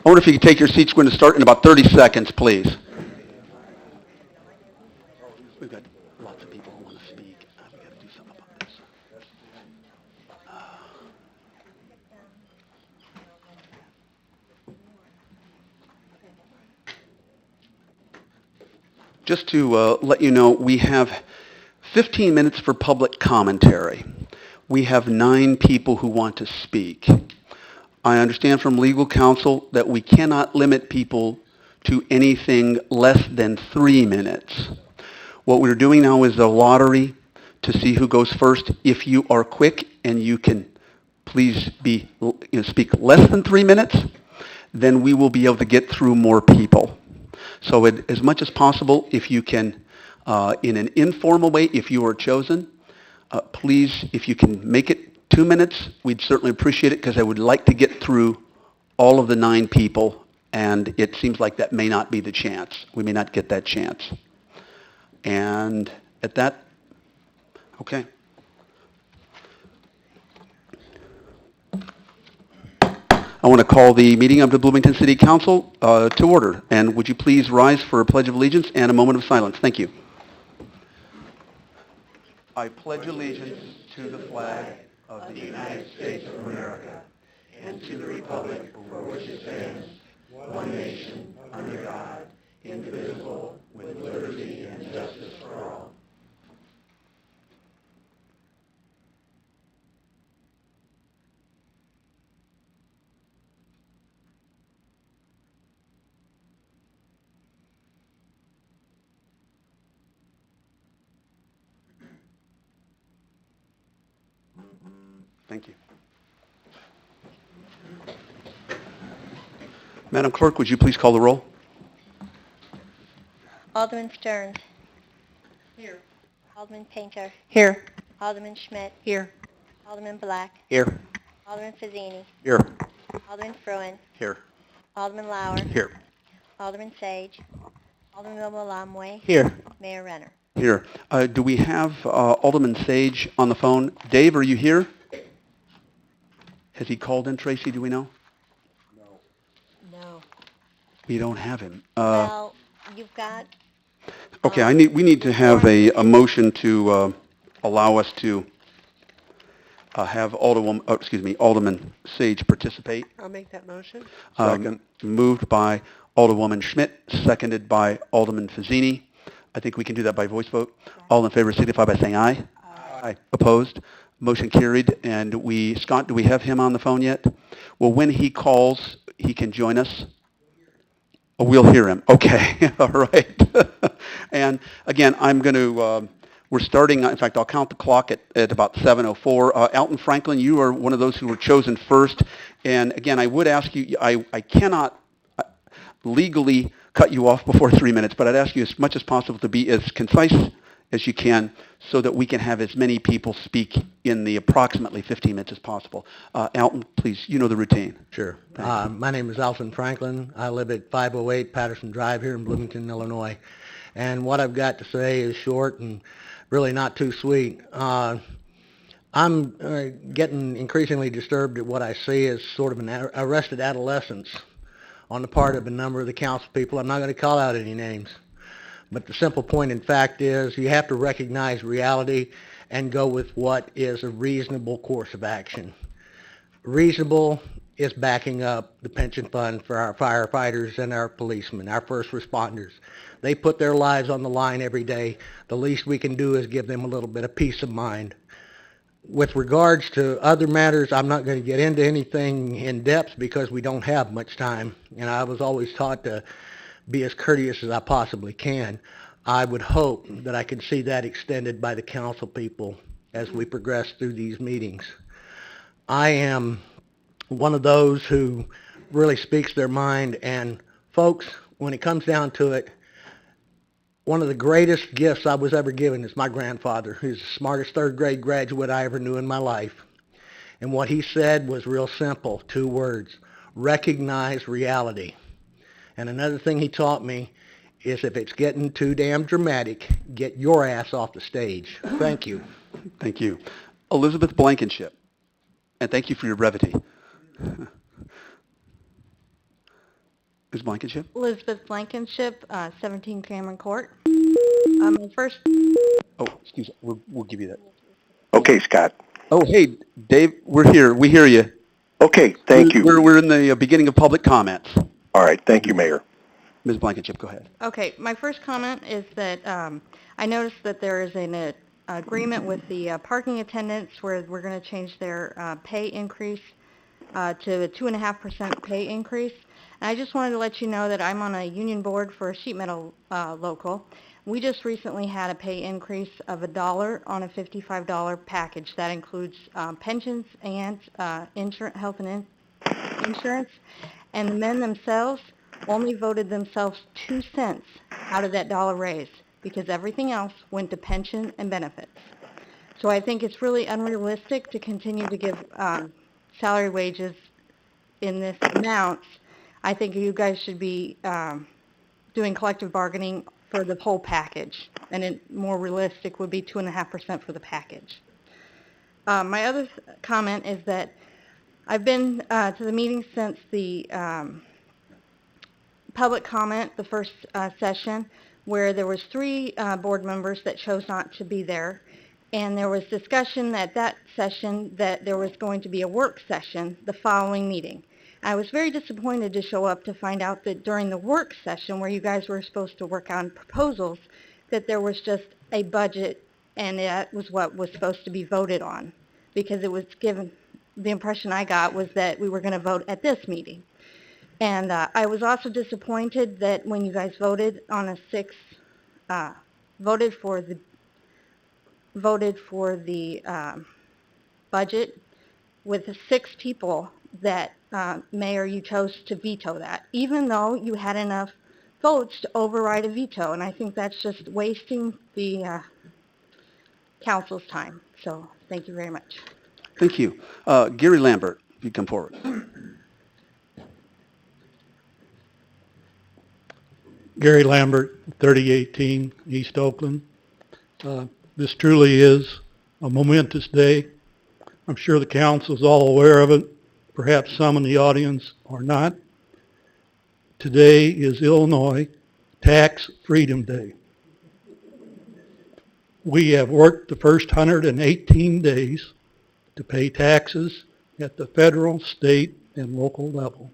I wonder if you could take your seats. We're going to start in about 30 seconds, please. We've got lots of people who want to speak. We've got to do something about this. Just to let you know, we have 15 minutes for public commentary. We have 9 people who want to speak. I understand from legal counsel that we cannot limit people to anything less than 3 minutes. What we're doing now is a lottery to see who goes first. If you are quick and you can please speak less than 3 minutes, then we will be able to get through more people. So as much as possible, if you can, in an informal way, if you are chosen, please, if you can make it 2 minutes, we'd certainly appreciate it because I would like to get through all of the 9 people, and it seems like that may not be the chance. We may not get that chance. And at that, okay. I want to call the meeting of the Bloomington City Council to order. And would you please rise for a Pledge of Allegiance and a moment of silence? Thank you. I pledge allegiance to the flag of the United States of America and to the republic for which it stands, one nation, under God, indivisible, with liberty and justice for all. Thank you. Madam Clerk, would you please call the roll? Alderman Stearns. Here. Alderman Painter. Here. Alderman Schmidt. Here. Alderman Black. Here. Alderman Fazzini. Here. Alderman Fruin. Here. Alderman Lauer. Here. Alderman Sage. Alderman Lamway. Here. Mayor Renner. Here. Do we have Alderman Sage on the phone? Dave, are you here? Has he called in, Tracy? Do we know? No. We don't have him. Well, you've got... Okay, we need to have a motion to allow us to have Alderman Sage participate. I'll make that motion. Second. Moved by Alderwoman Schmidt, seconded by Alderman Fazzini. I think we can do that by voice vote. All in favor signify by saying aye. Aye. Opposed? Motion carried. And Scott, do we have him on the phone yet? Well, when he calls, he can join us. Oh, we'll hear him. Okay. All right. And again, I'm going to, we're starting, in fact, I'll count the clock at about 7:04. Alton Franklin, you are one of those who were chosen first. And again, I would ask you, I cannot legally cut you off before 3 minutes, but I'd ask you as much as possible to be as concise as you can so that we can have as many people speak in the approximately 15 minutes as possible. Alton, please, you know the routine. Sure. My name is Alton Franklin. I live at 508 Patterson Drive here in Bloomington, Illinois. And what I've got to say is short and really not too sweet. I'm getting increasingly disturbed at what I see as sort of an arrested adolescence on the part of a number of the council people. I'm not going to call out any names. But the simple point in fact is you have to recognize reality and go with what is a reasonable course of action. Reasonable is backing up the pension fund for our firefighters and our policemen, our first responders. They put their lives on the line every day. The least we can do is give them a little bit of peace of mind. With regards to other matters, I'm not going to get into anything in depth because we don't have much time. And I was always taught to be as courteous as I possibly can. I would hope that I can see that extended by the council people as we progress through these meetings. I am one of those who really speaks their mind, and folks, when it comes down to it, one of the greatest gifts I was ever given is my grandfather, who's the smartest third grade graduate I ever knew in my life. And what he said was real simple, 2 words: recognize reality. And another thing he taught me is if it's getting too damn dramatic, get your ass off the stage. Thank you. Thank you. Elizabeth Blankenship, and thank you for your brevity. Ms. Blankenship? Elizabeth Blankenship, 17 Cameron Court. First, Oh, excuse me. We'll give you that. Okay, Scott. Oh, hey, Dave, we're here. We hear you. Okay, thank you. We're in the beginning of public comments. All right, thank you, Mayor. Ms. Blankenship, go ahead. okay, my first comment is that I noticed that there is an agreement with the parking attendants where we're going to change their pay increase to a 2.5% pay increase. And I just wanted to let you know that I'm on a union board for a sheet metal local. We just recently had a pay increase of $1 on a $55 package. That includes pensions and health and insurance. And the men themselves only voted themselves 2 cents out of that dollar raise because everything else went to pension and benefits. So I think it's really unrealistic to continue to give salary wages in this amount. I think you guys should be doing collective bargaining for the whole package, and it more realistic would be 2.5% for the package. My other comment is that I've been to the meeting since the public comment, the first session, where there was 3 board members that chose not to be there. And there was discussion at that session that there was going to be a work session the following meeting. I was very disappointed to show up to find out that during the work session where you guys were supposed to work on proposals, that there was just a budget and that was what was supposed to be voted on. Because it was given, the impression I got was that we were going to vote at this meeting. And I was also disappointed that when you guys voted on a voted for the budget with the 6 people that, Mayor, you chose to veto that, even though you had enough votes to override a veto. And I think that's just wasting the council's time. So thank you very much. Thank you. Gary Lambert, if you come forward. Gary Lambert, 3018 East Oakland. This truly is a momentous day. I'm sure the council's all aware of it. Perhaps some in the audience are not. Today is Illinois Tax Freedom Day. We have worked the first 118 days to pay taxes at the federal, state, and local level.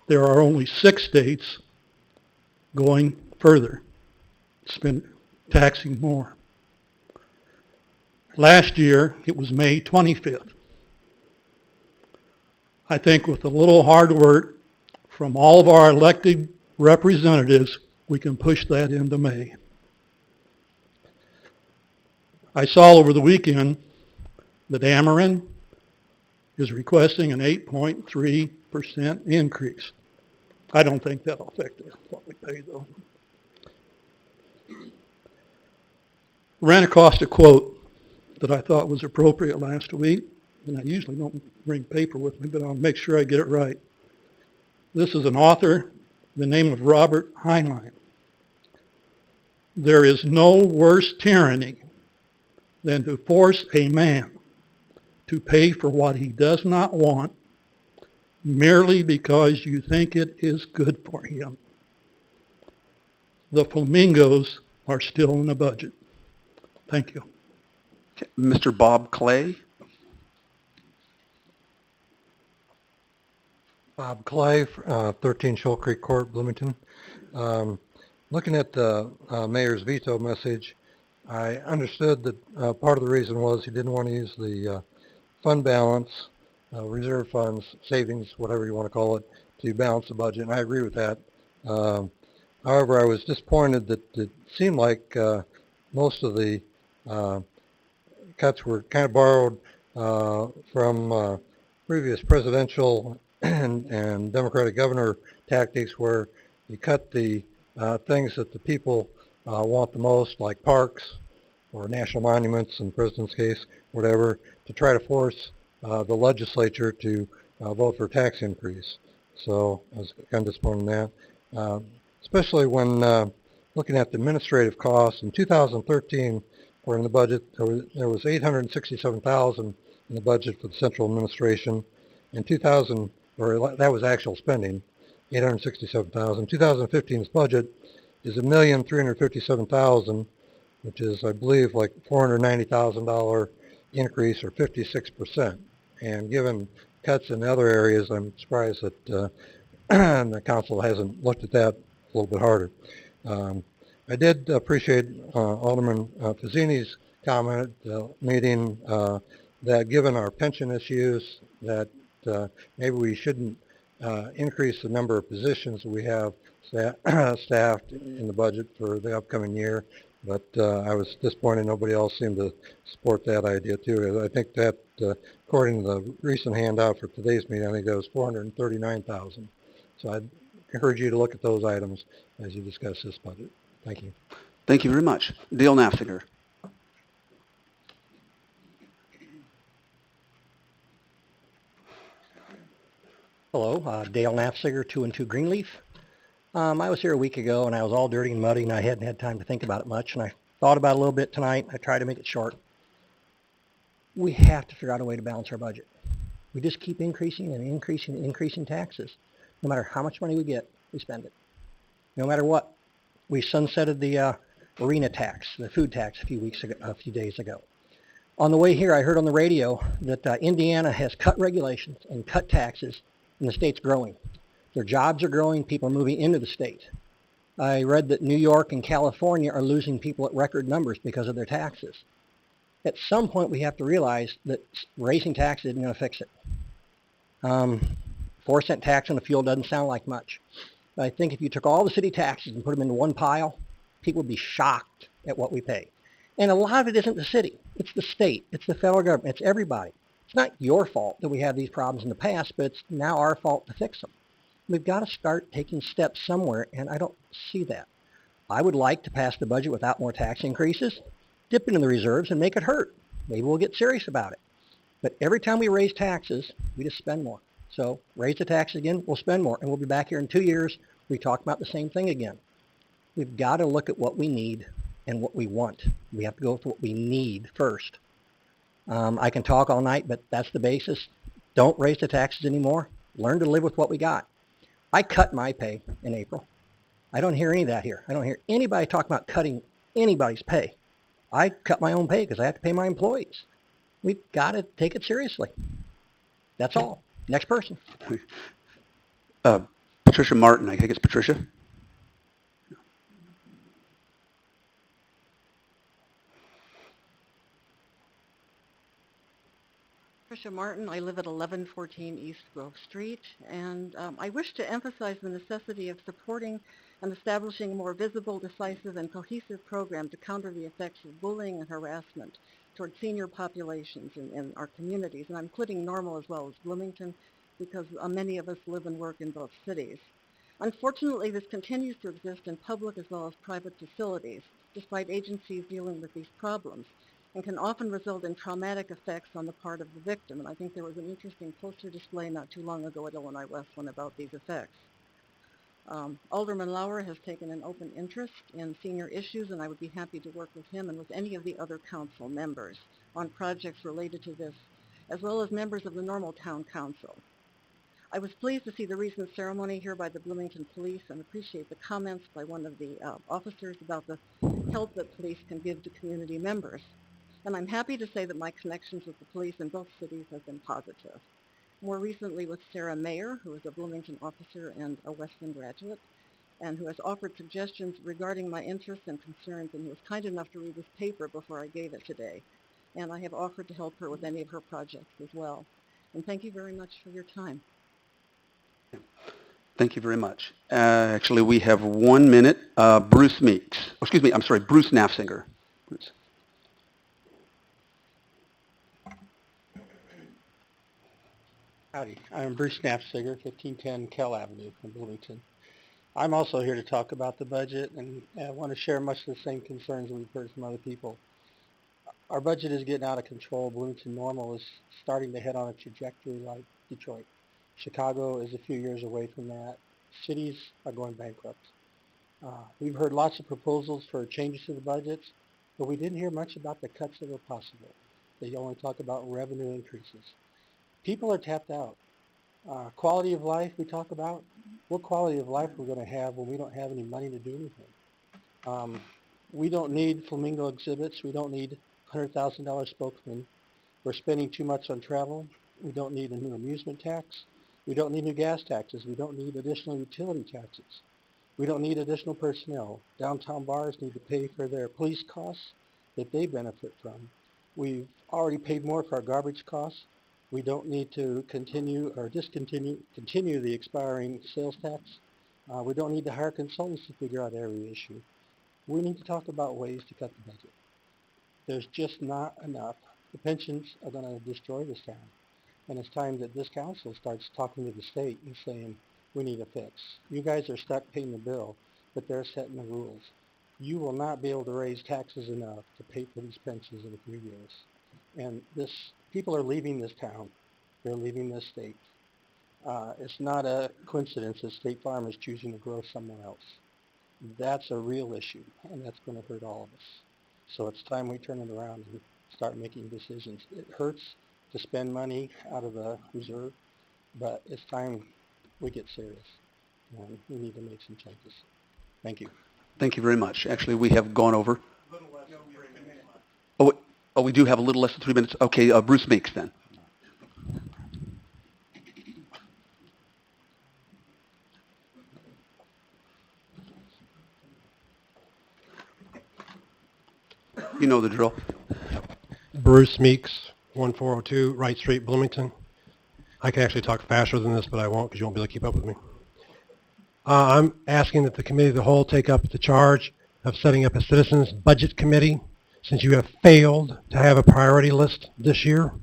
There are only 6 states going further, taxing more. Last year, it was May 25th. I think with a little hard work from all of our elected representatives, we can push that into May. I saw over the weekend that Ameren is requesting an 8.3% increase. I don't think that'll affect what we pay, though. Ran across a quote that I thought was appropriate last week, and I usually don't bring paper with me, but I'll make sure I get it right. This is an author, the name of Robert Heinlein. There is no worse tyranny than to force a man to pay for what he does not want merely because you think it is good for him. The flamingos are still in the budget. Thank you. Okay. Mr. Bob Clay. Bob Clay, 13 Shoal Creek Court, Bloomington. Looking at the mayor's veto message, I understood that part of the reason was he didn't want to use the fund balance, reserve funds, savings, whatever you want to call it, to balance the budget, and I agree with that. However, I was disappointed that it seemed like most of the cuts were kind of borrowed from previous presidential and Democratic governor tactics, where you cut the things that the people want the most, like parks or national monuments in the president's case, whatever, to try to force the legislature to vote for a tax increase. So I was kind of disappointed in that, especially when looking at the administrative costs. In 2013, where in the budget there was $867,000 in the budget for the central administration. In 2000, or that was actual spending. $867,000. 2015's budget is $1,357,000, which is, I believe, like $490,000 increase or 56%. And given cuts in other areas, I'm surprised that the council hasn't looked at that a little bit harder. I did appreciate Alderman Fazzini's comment at the meeting that given our pension issues, that maybe we shouldn't increase the number of positions we have staffed in the budget for the upcoming year. But I was disappointed nobody else seemed to support that idea too. I think that according to the recent handout for today's meeting, I think that was $439,000. So I'd encourage you to look at those items as you discuss this budget. Thank you. Thank you very much. Dale Nafziger. Hello, Dale Nafziger, 212 Greenleaf. I was here a week ago and I was all dirty and muddy and I hadn't had time to think about it much, and I thought about it a little bit tonight. I tried to make it short. We have to figure out a way to balance our budget. We just keep increasing and increasing and increasing taxes. No matter how much money we get, we spend it. No matter what. We sunsetted the arena tax, the food tax a few days ago. On the way here, I heard on the radio that Indiana has cut regulations and cut taxes, and the state's growing. Their jobs are growing, people are moving into the state. I read that New York and California are losing people at record numbers because of their taxes. At some point, we have to realize that raising taxes isn't going to fix it. 4-cent tax on the fuel doesn't sound like much. But I think if you took all the city taxes and put them into one pile, people would be shocked at what we pay. And a lot of it isn't the city. It's the state. It's the federal government. It's everybody. It's not your fault that we have these problems in the past, but it's now our fault to fix them. We've got to start taking steps somewhere, and I don't see that. I would like to pass the budget without more tax increases, dip into the reserves, and make it hurt. Maybe we'll get serious about it. But every time we raise taxes, we just spend more. So raise the taxes again, we'll spend more, and we'll be back here in 2 years. We talk about the same thing again. We've got to look at what we need and what we want. We have to go with what we need first. I can talk all night, but that's the basis. Don't raise the taxes anymore. Learn to live with what we got. I cut my pay in April. I don't hear any of that here. I don't hear anybody talk about cutting anybody's pay. I cut my own pay because I have to pay my employees. We've got to take it seriously. That's all. Next person. Patricia Martin, I think it's Patricia. Patricia Martin. I live at 1114 East Grove Street, and I wish to emphasize the necessity of supporting and establishing a more visible, decisive, and cohesive program to counter the effects of bullying and harassment toward senior populations in our communities. And I'm including Normal as well as Bloomington, because many of us live and work in both cities. Unfortunately, this continues to exist in public as well as private facilities, despite agencies dealing with these problems, and can often result in traumatic effects on the part of the victim. And I think there was an interesting poster display not too long ago at Illinois Westland about these effects. Alderman Lauer has taken an open interest in senior issues, and I would be happy to work with him and with any of the other council members on projects related to this, as well as members of the Normal Town Council. I was pleased to see the recent ceremony here by the Bloomington Police and appreciate the comments by one of the officers about the help that police can give to community members. And I'm happy to say that my connections with the police in both cities have been positive. More recently with Sarah Mayer, who is a Bloomington officer and a Westland graduate, and who has offered suggestions regarding my interests and concerns, and who was kind enough to read this paper before I gave it today. And I have offered to help her with any of her projects as well. And thank you very much for your time. Thank you very much. Actually, we have 1 minute. Bruce Meeks. Oh, excuse me, I'm sorry, Bruce Nafziger. Bruce. Howdy, I'm Bruce Nafziger, 1510 Kell Avenue in Bloomington. I'm also here to talk about the budget, and I want to share much of the same concerns we've heard from other people. Our budget is getting out of control. Bloomington Normal is starting to head on a trajectory like Detroit. Chicago is a few years away from that. Cities are going bankrupt. We've heard lots of proposals for changes to the budgets, but we didn't hear much about the cuts that were possible. They only talk about revenue increases. People are tapped out. Quality of life we talk about. What quality of life we're going to have when we don't have any money to do anything? We don't need flamingo exhibits. We don't need $100,000 spokesmen. We're spending too much on travel. We don't need a new amusement tax. We don't need new gas taxes. We don't need additional utility taxes. We don't need additional personnel. Downtown bars need to pay for their police costs that they benefit from. We've already paid more for our garbage costs. We don't need to continue the expiring sales tax. We don't need to hire consultants to figure out every issue. We need to talk about ways to cut the budget. There's just not enough. The pensions are going to destroy this town. And it's time that this council starts talking to the state and saying, we need a fix. You guys are stuck paying the bill, but they're setting the rules. You will not be able to raise taxes enough to pay for these pensions in a few years. And people are leaving this town. They're leaving this state. It's not a coincidence that State Farm is choosing to grow somewhere else. That's a real issue, and that's going to hurt all of us. So it's time we turn it around and start making decisions. It hurts to spend money out of the reserve, but it's time we get serious, and we need to make some changes. Thank you. Thank you very much. Actually, we have gone over. Oh, we do have a little less than 3 minutes. Okay, Bruce Meeks then. You know the drill. Bruce Meeks, 1402 Wright Street, Bloomington. I can actually talk faster than this, but I won't because you won't be able to keep up with me. I'm asking that the committee of the whole take up the charge of setting up a citizens budget committee since you have failed to have a priority list this year.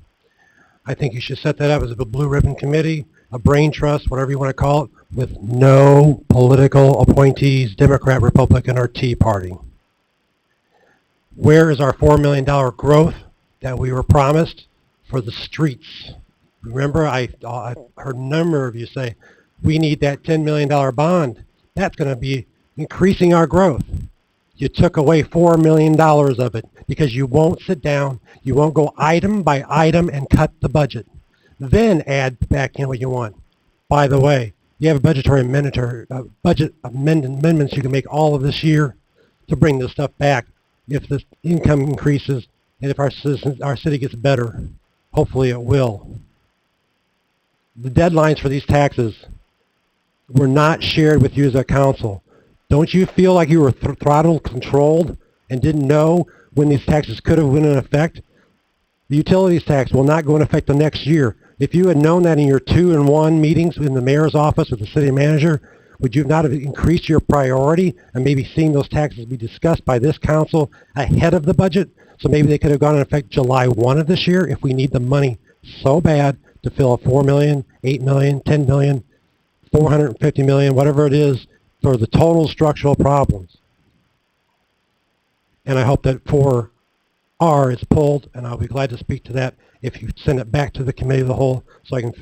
I think you should set that up as a blue ribbon committee, a brain trust, whatever you want to call it, with no political appointees, Democrat, Republican, or Tea Party. Where is our $4 million growth that we were promised for the streets? Remember, I heard a number of you say, we need that $10 million bond. That's going to be increasing our growth. You took away $4 million of it because you won't sit down, you won't go item by item and cut the budget. Then add back in what you want. By the way, you have a budgetary budget amendments you can make all of this year to bring this stuff back if the income increases and if our city gets better. Hopefully it will. The deadlines for these taxes were not shared with you as a council. Don't you feel like you were throttle controlled and didn't know when these taxes could have went in effect? The utilities tax will not go in effect the next year. If you had known that in your 2-in-1 meetings in the mayor's office with the city manager, would you not have increased your priority and maybe seen those taxes be discussed by this council ahead of the budget? So maybe they could have gone in effect July 1 of this year if we need the money so bad to fill a $4 million, $8 million, $10 million, $450 million, whatever it is, for the total structural problems. And I hope that 4R is pulled, and I'll be glad to speak to that if you send it back to the committee of the whole so I can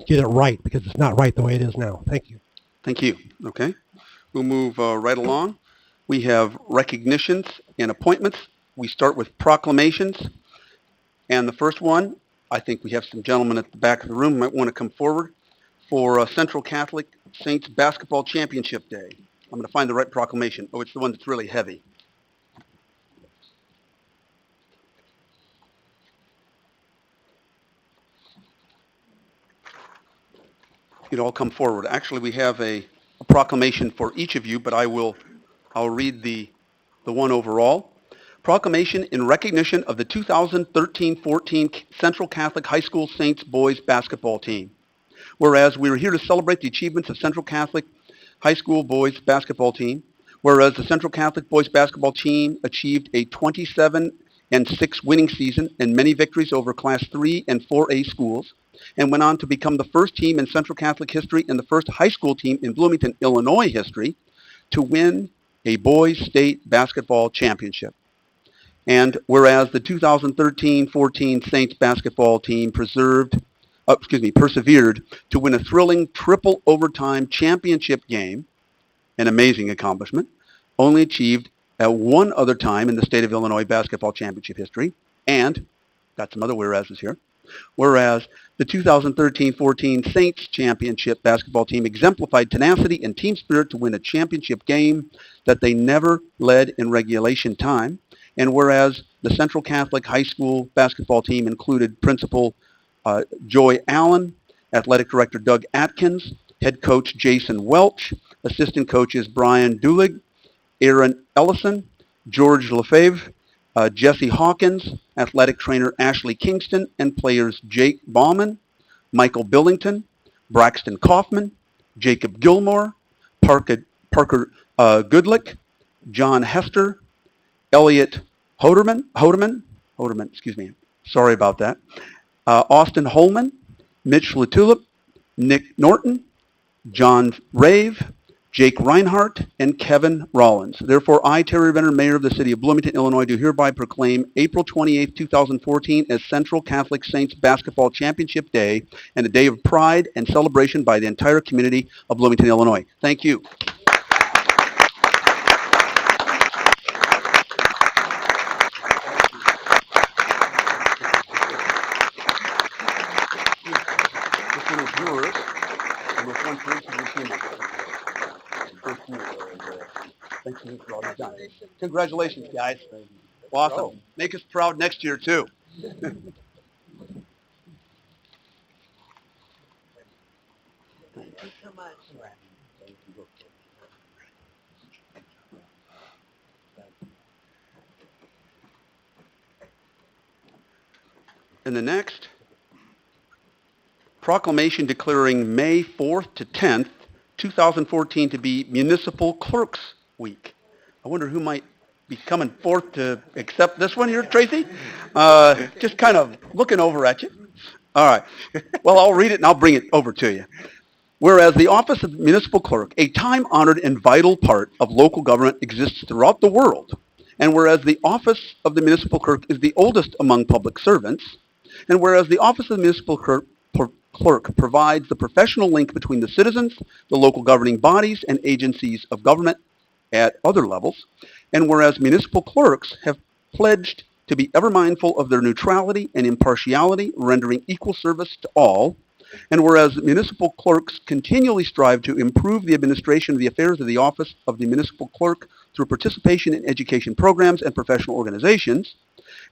get it right, because it's not right the way it is now. Thank you. Thank you. Okay. We'll move right along. We have recognitions and appointments. We start with proclamations. And the first one, I think we have some gentlemen at the back of the room who might want to come forward for Central Catholic Saints Basketball Championship Day. I'm going to find the right proclamation. Oh, it's the one that's really heavy. You'd all come forward. Actually, we have a proclamation for each of you, but I'll read the one overall. Proclamation in recognition of the 2013-14 Central Catholic High School Saints boys basketball team. Whereas we are here to celebrate the achievements of Central Catholic High School boys basketball team. Whereas the Central Catholic boys basketball team achieved a 27-6 winning season and many victories over Class 3 and 4A schools, and went on to become the first team in Central Catholic history and the first high school team in Bloomington, Illinois history to win a boys state basketball championship. And whereas the 2013-14 Saints basketball team persevered to win a thrilling triple overtime championship game, an amazing accomplishment, only achieved at one other time in the state of Illinois basketball championship history, and got some other whereases here. Whereas The 2013-14 Saints Championship basketball team exemplified tenacity and team spirit to win a championship game that they never led in regulation time. And whereas the Central Catholic High School basketball team included Principal Joy Allen, Athletic Director Doug Atkins, Head Coach Jason Welch, Assistant Coaches Brian Dulig, Aaron Ellison, George Lefebvre, Jesse Hawkins, Athletic Trainer Ashley Kingston, and players Jake Bauman, Michael Billington, Braxton Kaufman, Jacob Gilmore, Parker Goodlick, John Hester, Elliot Hodeman, excuse me, sorry about that, Austin Holman, Mitch Latulip, Nick Norton, John Rave, Jake Reinhardt, and Kevin Rollins. Therefore, I, Terry Renner, Mayor of the City of Bloomington, Illinois, do hereby proclaim April 28, 2014 as Central Catholic Saints Basketball Championship Day and a day of pride and celebration by the entire community of Bloomington, Illinois. Thank you. This one is yours, and this one for each of your team members. Thanks for all you've done. Congratulations, guys. Awesome. Make us proud next year, too. Thank you so much. And the next, proclamation declaring May 4th to 10th, 2014 to be Municipal Clerks Week. I wonder who might be coming forth to accept this one here, Tracy? Just kind of looking over at you. All right. Well, I'll read it and I'll bring it over to you. Whereas the office of municipal clerk, a time-honored and vital part of local government, exists throughout the world, and whereas the office of the municipal clerk is the oldest among public servants, and whereas the office of the municipal clerk provides the professional link between the citizens, the local governing bodies, and agencies of government at other levels, and whereas municipal clerks have pledged to be ever mindful of their neutrality and impartiality, rendering equal service to all, and whereas municipal clerks continually strive to improve the administration of the affairs of the office of the municipal clerk through participation in education programs and professional organizations,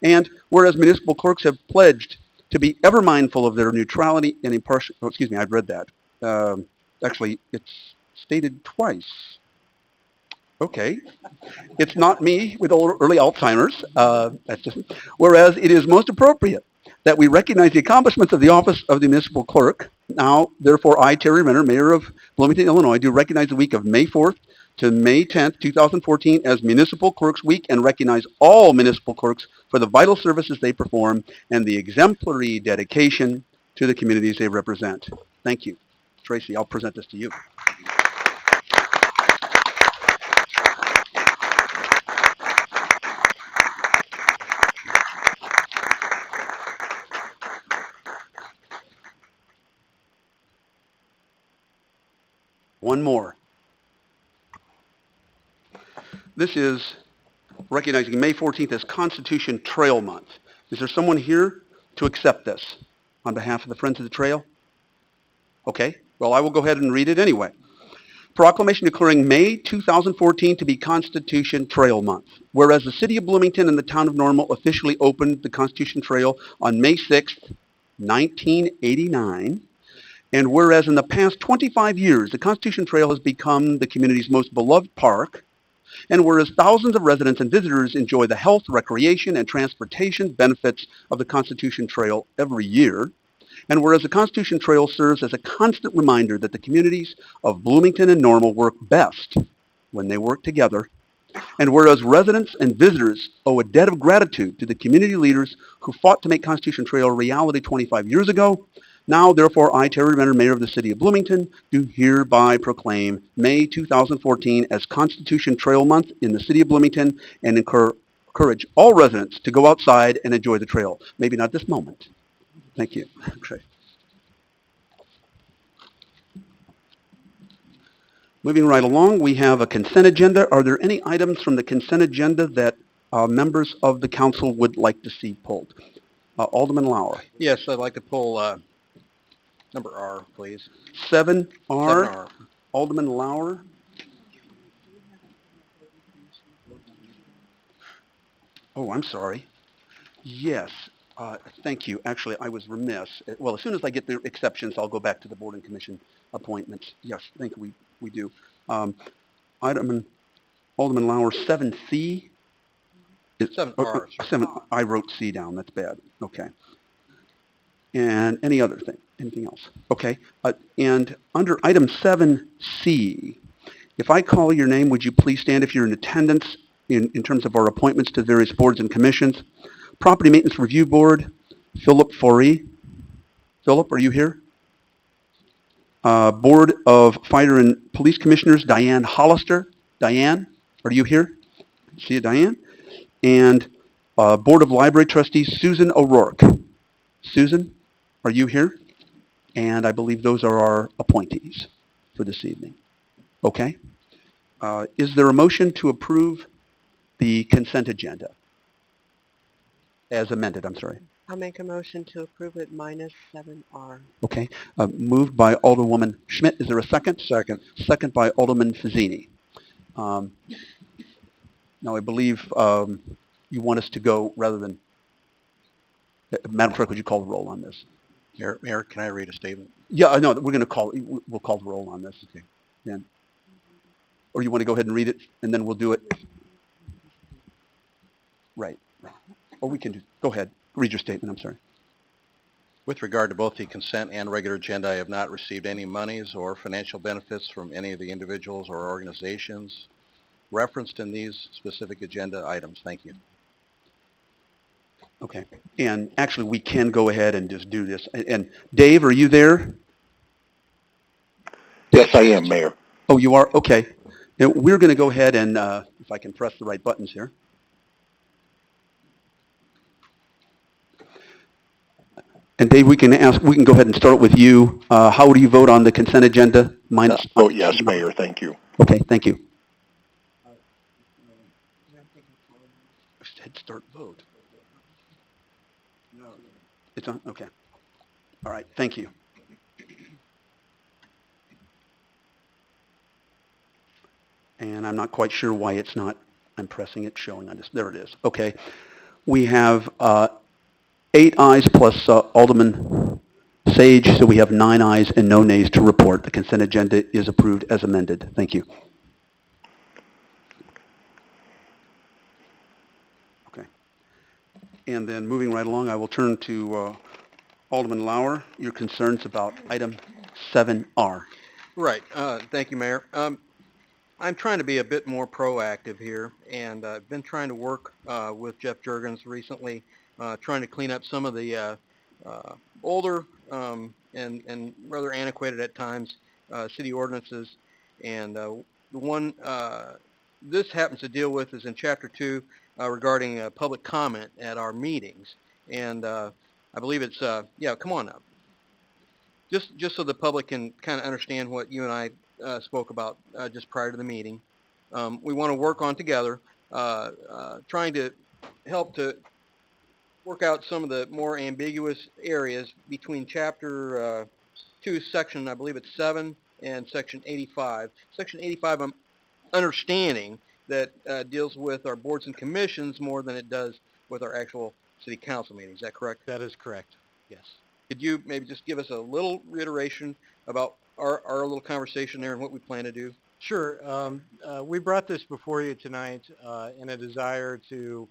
and whereas municipal clerks have pledged to be ever mindful of their neutrality and impartial, I've read that. Actually, it's stated twice. Okay. It's not me with early Alzheimer's. That's just, whereas it is most appropriate that we recognize the accomplishments of the office of the municipal clerk. Now, therefore, I, Terry Renner, Mayor of Bloomington, Illinois, do recognize the week of May 4th to May 10th, 2014 as Municipal Clerks Week and recognize all municipal clerks for the vital services they perform and the exemplary dedication to the communities they represent. Thank you. Tracy, I'll present this to you. One more. This is recognizing May 14th as Constitution Trail Month. Is there someone here to accept this on behalf of the Friends of the Trail? Okay, well, I will go ahead and read it anyway. Proclamation declaring May 2014 to be Constitution Trail Month. Whereas the City of Bloomington and the Town of Normal officially opened the Constitution Trail on May 6th, 1989, and whereas in the past 25 years, the Constitution Trail has become the community's most beloved park, and whereas thousands of residents and visitors enjoy the health, recreation, and transportation benefits of the Constitution Trail every year, and whereas the Constitution Trail serves as a constant reminder that the communities of Bloomington and Normal work best when they work together, and whereas residents and visitors owe a debt of gratitude to the community leaders who fought to make Constitution Trail a reality 25 years ago, now, therefore, I, Terry Renner, Mayor of the City of Bloomington, do hereby proclaim May 2014 as Constitution Trail Month in the City of Bloomington and encourage all residents to go outside and enjoy the trail. Maybe not this moment. Thank you. Okay. Moving right along, we have a consent agenda. Are there any items from the consent agenda that members of the council would like to see pulled? Alderman Lauer. Yes, I'd like to pull Number R, please. 7R. 7R. Alderman Lauer. Oh, I'm sorry. Yes, thank you. Actually, I was remiss. Well, as soon as I get the exceptions, I'll go back to the board and commission appointments. Yes, I think we do. Alderman Lauer, 7C. 7R, sir. 7, I wrote C down. That's bad. Okay. And anything else? Okay. And under item 7C, if I call your name, would you please stand if you're in attendance in terms of our appointments to various boards and commissions? Property Maintenance Review Board, Philip Foree. Philip, are you here? Board of Fire and Police Commissioners, Diane Hollister. Diane, are you here? See you, Diane. And Board of Library Trustees, Susan O'Rourke. Susan, are you here? And I believe those are our appointees for this evening. Okay. Is there a motion to approve the consent agenda? As amended, I'm sorry. I'll make a motion to approve it minus 7R. Okay. Moved by Alderwoman Schmidt. Is there a second? Second. Second by Alderman Fazzini. Now, I believe you want us to go rather than... Madam Clerk, would you call the roll on this? Mayor, can I read a statement? Yeah, no, we'll call the roll on this. Okay. Then. Or you want to go ahead and read it, and then we'll do it? Right. Or we can do... Go ahead. Read your statement. I'm sorry. With regard to both the consent and regular agenda, I have not received any monies or financial benefits from any of the individuals or organizations referenced in these specific agenda items. Thank you. Okay. And actually, we can go ahead and just do this. And Dave, are you there? Yes, I am, Mayor. Oh, you are? Okay. Now, we're going to go ahead and, if I can press the right buttons here. And Dave, we can go ahead and start with you. How do you vote on the consent agenda? Oh, yes, Mayor. Thank you. Okay, thank you. Head start vote. No. It's on? Okay. All right, thank you. And I'm not quite sure why it's not, I'm pressing it, showing on this. There it is. Okay. We have 8 ayes plus Alderman Sage, so we have 9 ayes and no nays to report. The consent agenda is approved as amended. Thank you. Okay. And then moving right along, I will turn to Alderman Lauer, your concerns about item 7R. Right. Thank you, Mayor. I'm trying to be a bit more proactive here, and I've been trying to work with Jeff Juergens recently, trying to clean up some of the older and rather antiquated at times city ordinances. And the one this happens to deal with is in Chapter 2 regarding public comment at our meetings. And I believe it's, yeah, come on up. Just so the public can kind of understand what you and I spoke about just prior to the meeting. We want to work on together, trying to help to work out some of the more ambiguous areas between Chapter 2, Section, I believe it's 7, and Section 85. Section 85, I'm understanding that deals with our boards and commissions more than it does with our actual city council meetings. Is that correct? That is correct, yes. Could you maybe just give us a little reiteration about our little conversation there and what we plan to do? Sure. We brought this before you tonight in a desire to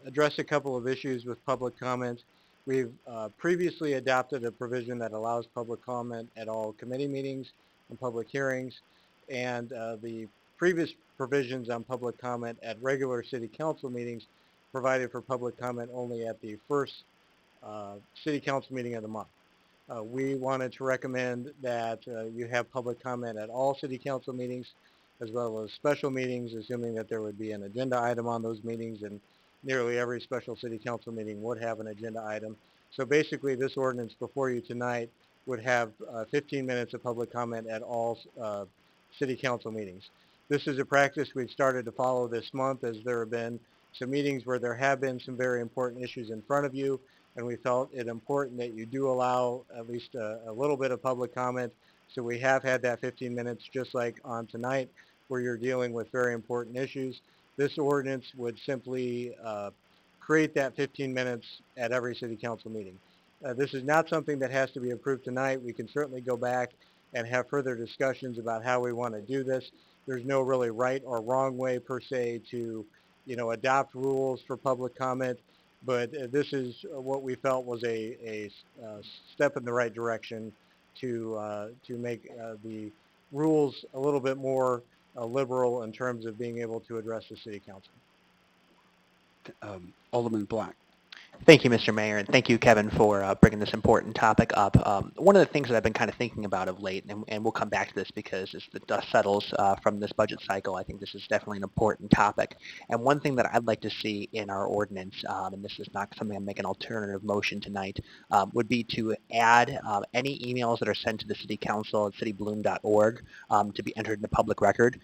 address a couple of issues with public comment. We've previously adopted a provision that allows public comment at all committee meetings and public hearings, and the previous provisions on public comment at regular city council meetings provided for public comment only at the first city council meeting of the month. We wanted to recommend that you have public comment at all city council meetings as well as special meetings, assuming that there would be an agenda item on those meetings, and nearly every special city council meeting would have an agenda item. So basically this ordinance before you tonight would have 15 minutes of public comment at all city council meetings. This is a practice we've started to follow this month, as there have been some meetings where there have been some very important issues in front of you, and we felt it important that you do allow at least a little bit of public comment. So we have had that 15 minutes, just like on tonight, where you're dealing with very important issues. This ordinance would simply create that 15 minutes at every city council meeting. This is not something that has to be approved tonight. We can certainly go back and have further discussions about how we want to do this. There's no really right or wrong way per se to, adopt rules for public comment, but this is what we felt was a step in the right direction to make the rules a little bit more liberal in terms of being able to address the city council. Alderman Black. Thank you, Mr. Mayor, and thank you, Kevin, for bringing this important topic up. One of the things that I've been kind of thinking about of late, and we'll come back to this because as the dust settles from this budget cycle, I think this is definitely an important topic. And one thing that I'd like to see in our ordinance, and this is not something I'm making an alternative motion tonight, would be to add any emails that are sent to the City Council at citybloom.org to be entered in the public record.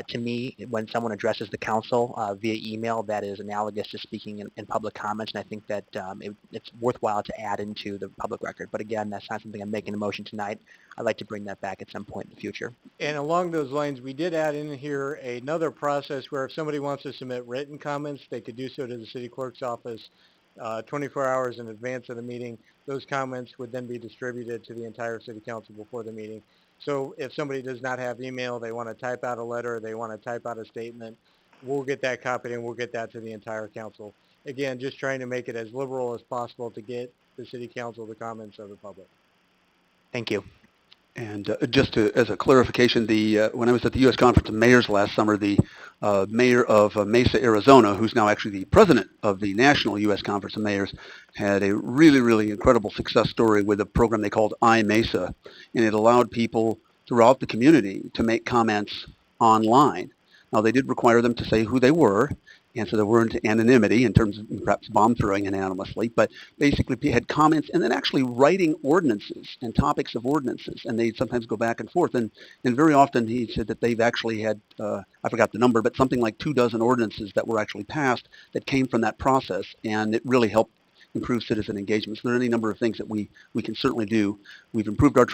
To me, when someone addresses the council via email, that is analogous to speaking in public comments, and I think that it's worthwhile to add into the public record. But again, that's not something I'm making a motion tonight. I'd like to bring that back at some point in the future. And along those lines, we did add in here another process where if somebody wants to submit written comments, they could do so to the city clerk's office 24 hours in advance of the meeting. Those comments would then be distributed to the entire city council before the meeting. So if somebody does not have email, they want to type out a letter, they want to type out a statement, we'll get that copied and we'll get that to the entire council. Again, just trying to make it as liberal as possible to get the city council the comments of the public. Thank you. And as a clarification, when I was at the U.S. Conference of Mayors last summer, the mayor of Mesa, Arizona, who's now actually the president of the National U.S. Conference of Mayors, had a really, really incredible success story with a program they called iMesa, and it allowed people throughout the community to make comments online. Now, they did require them to say who they were, and so there weren't anonymity in terms of perhaps bomb throwing anonymously, but basically had comments and then actually writing ordinances and topics of ordinances, and they'd sometimes go back and forth. And very often he said that they've actually had, I forgot the number, but something like 24 ordinances that were actually passed that came from that process, and it really helped improve citizen engagement. So there are any number of things that we can certainly do. We've improved our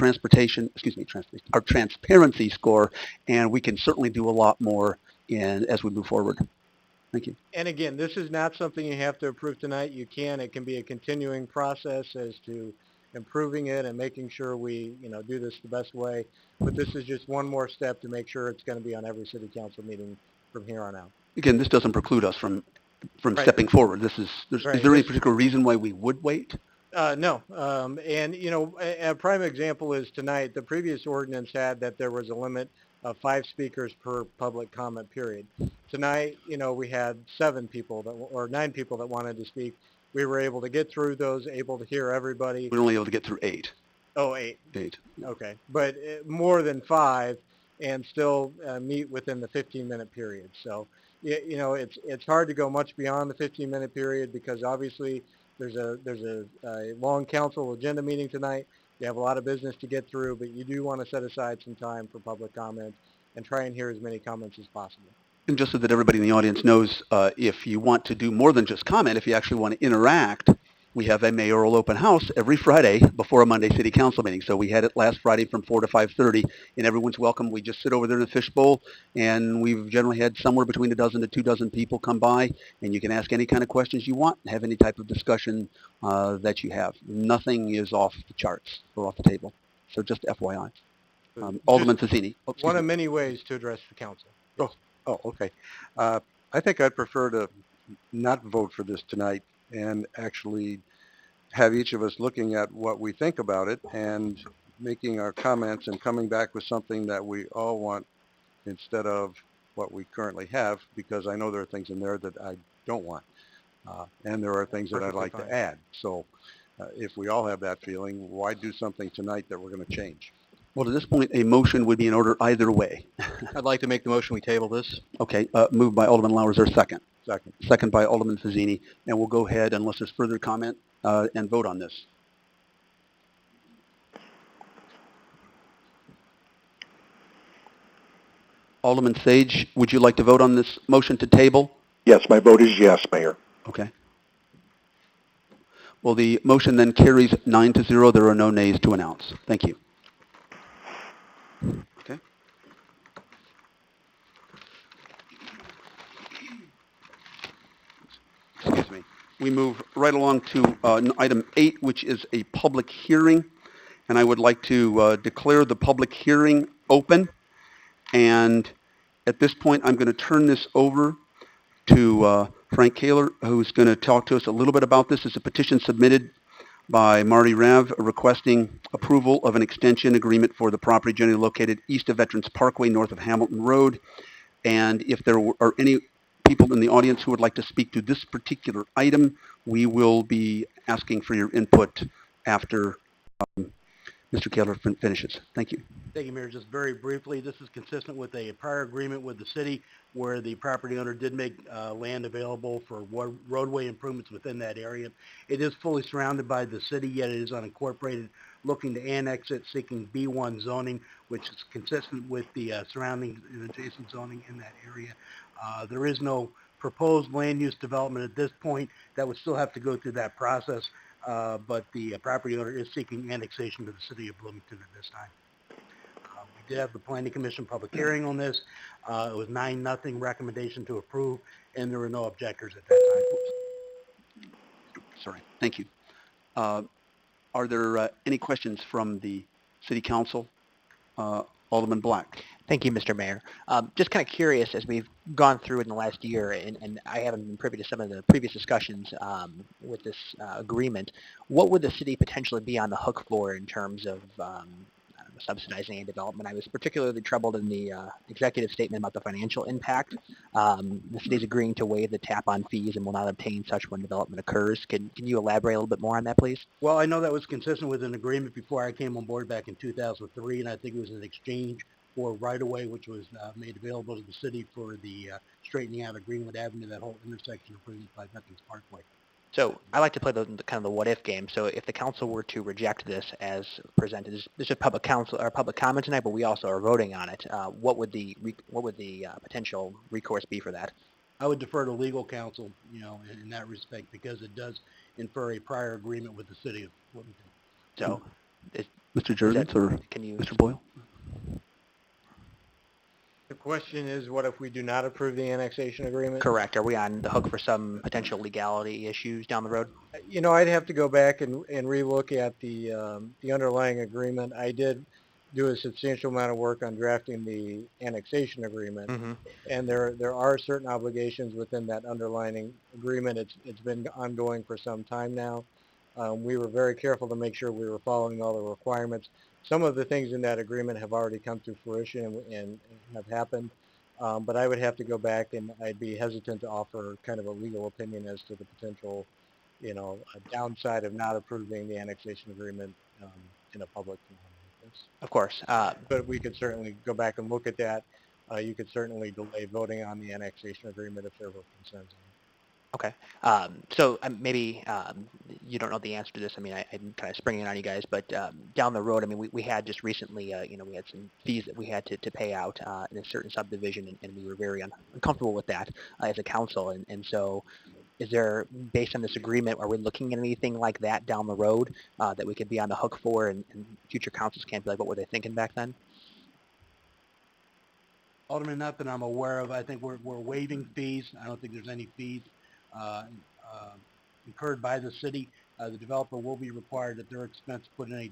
our transparency score, and we can certainly do a lot more as we move forward. Thank you. And again, this is not something you have to approve tonight. You can. It can be a continuing process as to improving it and making sure we, do this the best way. But this is just one more step to make sure it's going to be on every city council meeting from here on out. Again, this doesn't preclude us from Right. stepping forward. Right. Is there any particular reason why we would wait? No. And, a prime example is tonight, the previous ordinance had that there was a limit of 5 speakers per public comment period. Tonight, we had 9 people that wanted to speak. We were able to get through those, able to hear everybody. We were only able to get through 8. Oh, 8. 8. Okay. But more than 5 and still meet within the 15-minute period. So, it's hard to go much beyond the 15-minute period because obviously there's a long council agenda meeting tonight. You have a lot of business to get through, but you do want to set aside some time for public comment and try and hear as many comments as possible. And just so that everybody in the audience knows, if you want to do more than just comment, if you actually want to interact, we have a mayoral open house every Friday before a Monday city council meeting. So we had it last Friday from 4 to 5:30, and everyone's welcome. We just sit over there in the fishbowl, and we've generally had somewhere between 12 to 24 people come by, and you can ask any kind of questions you want, have any type of discussion that you have. Nothing is off the charts or off the table. So just FYI. Alderman Fazzini. One of many ways to address the council. Oh, okay. I think I'd prefer to not vote for this tonight and actually have each of us looking at what we think about it and making our comments and coming back with something that we all want instead of what we currently have, because I know there are things in there that I don't want. And there are things that I'd like to add. So if we all have that feeling, why do something tonight that we're going to change? Well, at this point, a motion would be in order either way. I'd like to make the motion we table this. Okay, moved by Alderman Lauer. Is there a second? Second. Second by Alderman Fazzini. And we'll go ahead, unless there's further comment, and vote on this. Alderman Sage, would you like to vote on this motion to table? Yes, my vote is yes, Mayor. Okay. Well, the motion then carries 9-0. There are no nays to announce. Thank you. Okay. Excuse me. We move right along to item 8, which is a public hearing. And I would like to declare the public hearing open. And at this point, I'm going to turn this over to Frank Kaler, who's going to talk to us a little bit about this. It's a petition submitted by Marty Rav requesting approval of an extension agreement for the property generally located east of Veterans Parkway, north of Hamilton Road. And if there are any people in the audience who would like to speak to this particular item, we will be asking for your input after Mr. Kaler finishes. Thank you. Thank you, Mayor. Just very briefly, this is consistent with a prior agreement with the city where the property owner did make land available for roadway improvements within that area. It is fully surrounded by the city, yet it is unincorporated, looking to annex it, seeking B1 zoning, which is consistent with the surrounding and adjacent zoning in that area. There is no proposed land use development at this point. That would still have to go through that process, but the property owner is seeking annexation to the city of Bloomington at this time. We did have the Planning Commission public hearing on this. It was 9-0 recommendation to approve, and there were no objectors at that time. Sorry. Thank you. Are there any questions from the City Council? Alderman Black. Thank you, Mr. Mayor. Just kind of curious, as we've gone through in the last year, and I haven't been privy to some of the previous discussions with this agreement, what would the city potentially be on the hook for in terms of subsidizing and development? I was particularly troubled in the executive statement about the financial impact. The city is agreeing to waive the tap-on fees and will not obtain such when development occurs. Can you elaborate a little bit more on that, please? Well, I know that was consistent with an agreement before I came on board back in 2003, and I think it was an exchange for right-of-way, which was made available to the city for the straightening out of Greenwood Avenue, that whole intersection improvement by Veterans Parkway. So I like to play the kind of the what-if game. So if the council were to reject this as presented, this is public council or public comment tonight, but we also are voting on it. What would the potential recourse be for that? I would defer to legal counsel, in that respect, because it does infer a prior agreement with the city of Bloomington. So, Mr. Jurgens or Mr. Boyle? The question is, what if we do not approve the annexation agreement? Correct. Are we on the hook for some potential legality issues down the road? I'd have to go back and relook at the underlying agreement. I did do a substantial amount of work on drafting the annexation agreement, and there are certain obligations within that underlying agreement. It's been ongoing for some time now. We were very careful to make sure we were following all the requirements. Some of the things in that agreement have already come to fruition and have happened, but I would have to go back, and I'd be hesitant to offer kind of a legal opinion as to the potential, a downside of not approving the annexation agreement in a public forum like this. Of course. But we could certainly go back and look at that. You could certainly delay voting on the annexation agreement if there were concerns. Okay. So maybe you don't know the answer to this. I mean, I'm kind of springing it on you guys, but down the road, I mean, we had just recently, we had some fees that we had to pay out in a certain subdivision, and we were very uncomfortable with that as a council. And so is there, based on this agreement, are we looking at anything like that down the road that we could be on the hook for, and future councils can't be like, what were they thinking back then? Alderman, not that I'm aware of. I think we're waiving fees. I don't think there's any fees incurred by the city. The developer will be required at their expense to put in a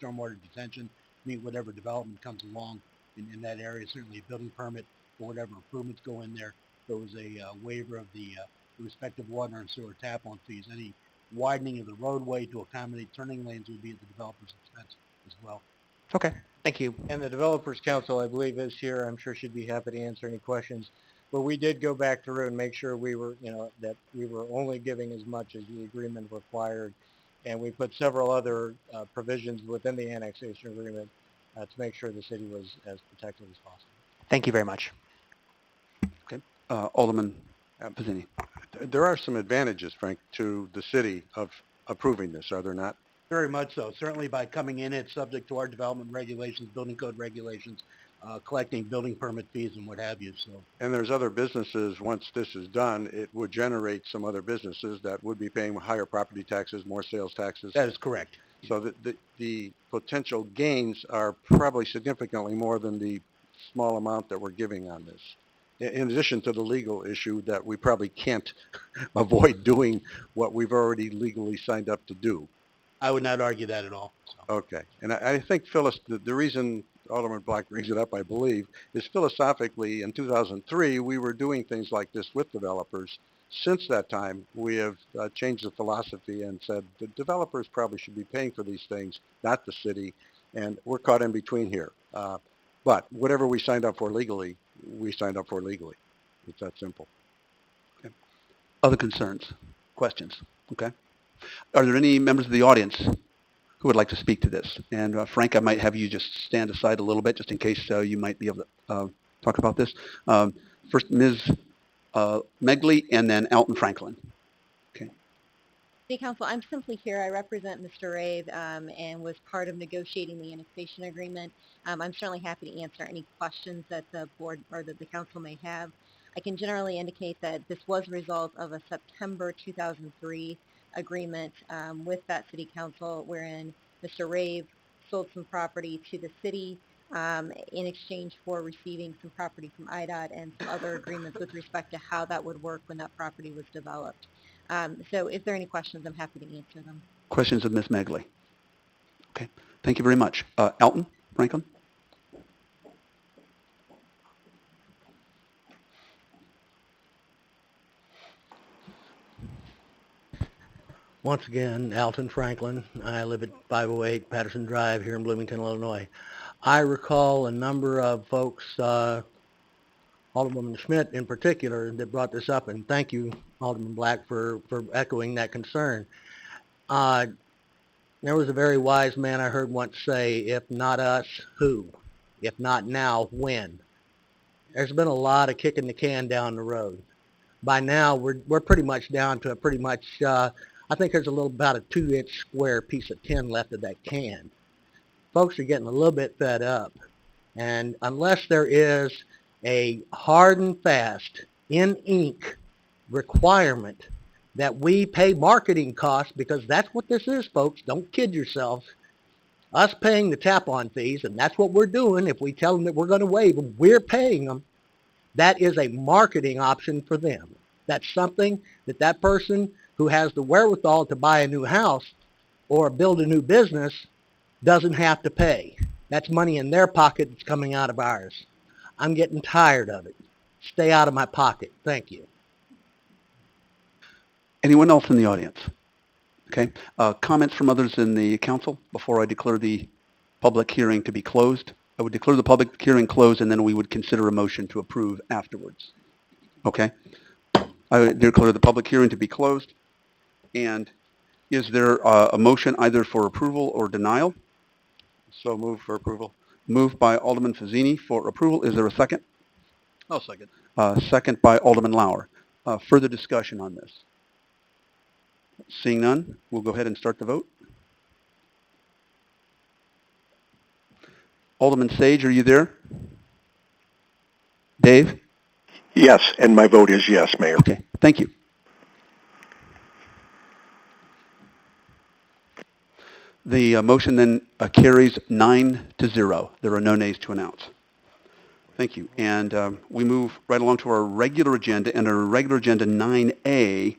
stormwater detention, meet whatever development comes along in that area, certainly a building permit for whatever improvements go in there. There was a waiver of the respective water and sewer tap-on fees. Any widening of the roadway to accommodate turning lanes would be at the developer's expense as well. Okay, thank you. And the Developers Council, I believe, is here. I'm sure she'd be happy to answer any questions. But we did go back through and make sure we were, that we were only giving as much as the agreement required. And we put several other provisions within the annexation agreement to make sure the city was as protected as possible. Thank you very much. Okay. Alderman Pizzini. There are some advantages, Frank, to the city of approving this, are there not? Very much so. Certainly by coming in, it's subject to our development regulations, building code regulations. collecting building permit fees and what have you, so. And there's other businesses, once this is done, it would generate some other businesses that would be paying higher property taxes, more sales taxes. That is correct. So the potential gains are probably significantly more than the small amount that we're giving on this. In addition to the legal issue that we probably can't avoid doing what we've already legally signed up to do. I would not argue that at all. So. Okay. And I think, Phyllis, the reason Alderman Black brings it up, I believe, is philosophically in 2003, we were doing things like this with developers. Since that time, we have changed the philosophy and said the developers probably should be paying for these things, not the city, and we're caught in between here. But whatever we signed up for legally, we signed up for legally. It's that simple. Okay. Other concerns, questions? Okay. Are there any members of the audience who would like to speak to this? And Frank, I might have you just stand aside a little bit just in case you might be able to talk about this. First, Ms. Megley, and then Alton Franklin. Okay. City Council, I'm simply here. I represent Mr. Rave and was part of negotiating the annexation agreement. I'm certainly happy to answer any questions that the board or that the council may have. I can generally indicate that this was a result of a September 2003 agreement with that city council wherein Mr. Rave sold some property to the city in exchange for receiving some property from IDOT and some other agreements with respect to how that would work when that property was developed. So if there are any questions, I'm happy to answer them. Questions of Ms. Megley? Okay. Thank you very much. Alton Franklin? Once again, Alton Franklin. I live at 508 Patterson Drive here in Bloomington, Illinois. I recall a number of folks, Alderman Schmidt in particular, that brought this up, and thank you, Alderman Black, for echoing that concern. There was a very wise man I heard once say, if not us, who? If not now, when? There's been a lot of kicking the can down the road. By now, we're pretty much down to a pretty much, I think there's about a 2-inch square piece of tin left of that can. Folks are getting a little bit fed up. And unless there is a hard and fast, in ink requirement that we pay marketing costs, because that's what this is, folks. Don't kid yourselves. Us paying the tap-on fees, and that's what we're doing. If we tell them that we're going to waive them, we're paying them. That is a marketing option for them. That's something that that person who has the wherewithal to buy a new house or build a new business doesn't have to pay. That's money in their pocket that's coming out of ours. I'm getting tired of it. Stay out of my pocket. Thank you. Anyone else in the audience? Okay. Comments from others in the council before I declare the public hearing to be closed? I would declare the public hearing closed, and then we would consider a motion to approve afterwards. Okay. I would declare the public hearing to be closed. And is there a motion either for approval or denial? So move for approval. Moved by Alderman Fazzini for approval. Is there a second? I'll second. Second by Alderman Lauer. Further discussion on this? Seeing none, we'll go ahead and start the vote. Alderman Sage, are you there? Dave? Yes, and my vote is yes, Mayor. Okay, thank you. The motion then carries 9-0. There are no nays to announce. Thank you. And we move right along to our regular agenda. And our regular agenda 9A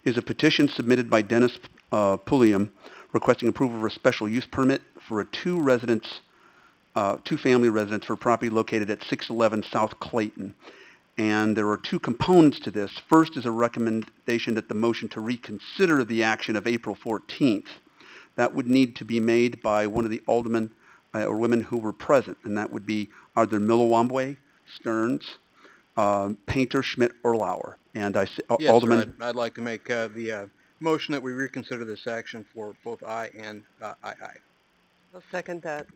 is a petition submitted by Dennis Pulliam requesting approval of a special use permit for a two-family residence for property located at 611 South Clayton. And there are two components to this. First is a recommendation that the motion to reconsider the action of April 14th. That would need to be made by one of the aldermen or women who were present, and that would be either Millawambwe, Stearns, Painter, Schmidt, or Lauer. And I say, Yes, Alderman. sir, I'd like to make the motion that we reconsider this action for both I and II. I'll second that.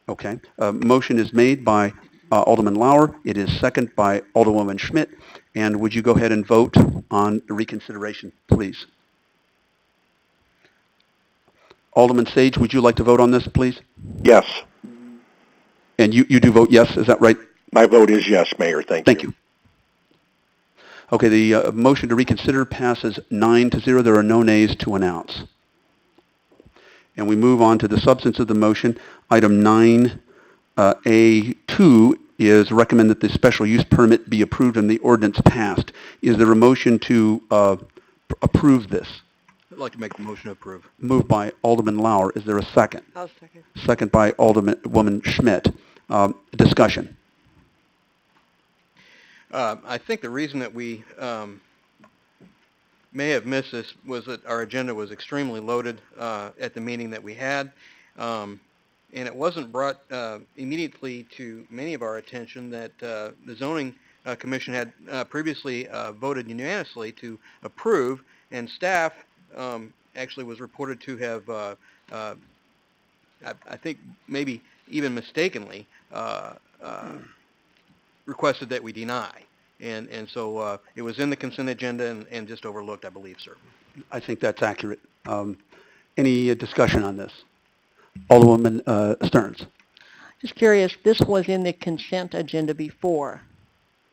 Okay. Motion is made by Alderman Lauer. It is second by Alderwoman Schmidt. And would you go ahead and vote on the reconsideration, please? Alderman Sage, would you like to vote on this, please? Yes. And you do vote yes, is that right? My vote is yes, Mayor. Thank you. Thank you. Okay, the motion to reconsider passes 9-0. There are no nays to announce. And we move on to the substance of the motion. Item 9A2 is recommend that the special use permit be approved and the ordinance passed. Is there a motion to approve this? I'd like to make the motion to approve. Moved by Alderman Lauer. Is there a second? I'll second. Second by Alderwoman Schmidt. Discussion. I think the reason that we may have missed this was that our agenda was extremely loaded at the meeting that we had, and it wasn't brought immediately to many of our attention that the zoning commission had previously voted unanimously to approve, and staff actually was reported to have, I think maybe even mistakenly, requested that we deny. And so it was in the consent agenda and just overlooked, I believe, sir. I think that's accurate. Any discussion on this? Alderwoman Stearns. Just curious, this was in the consent agenda before.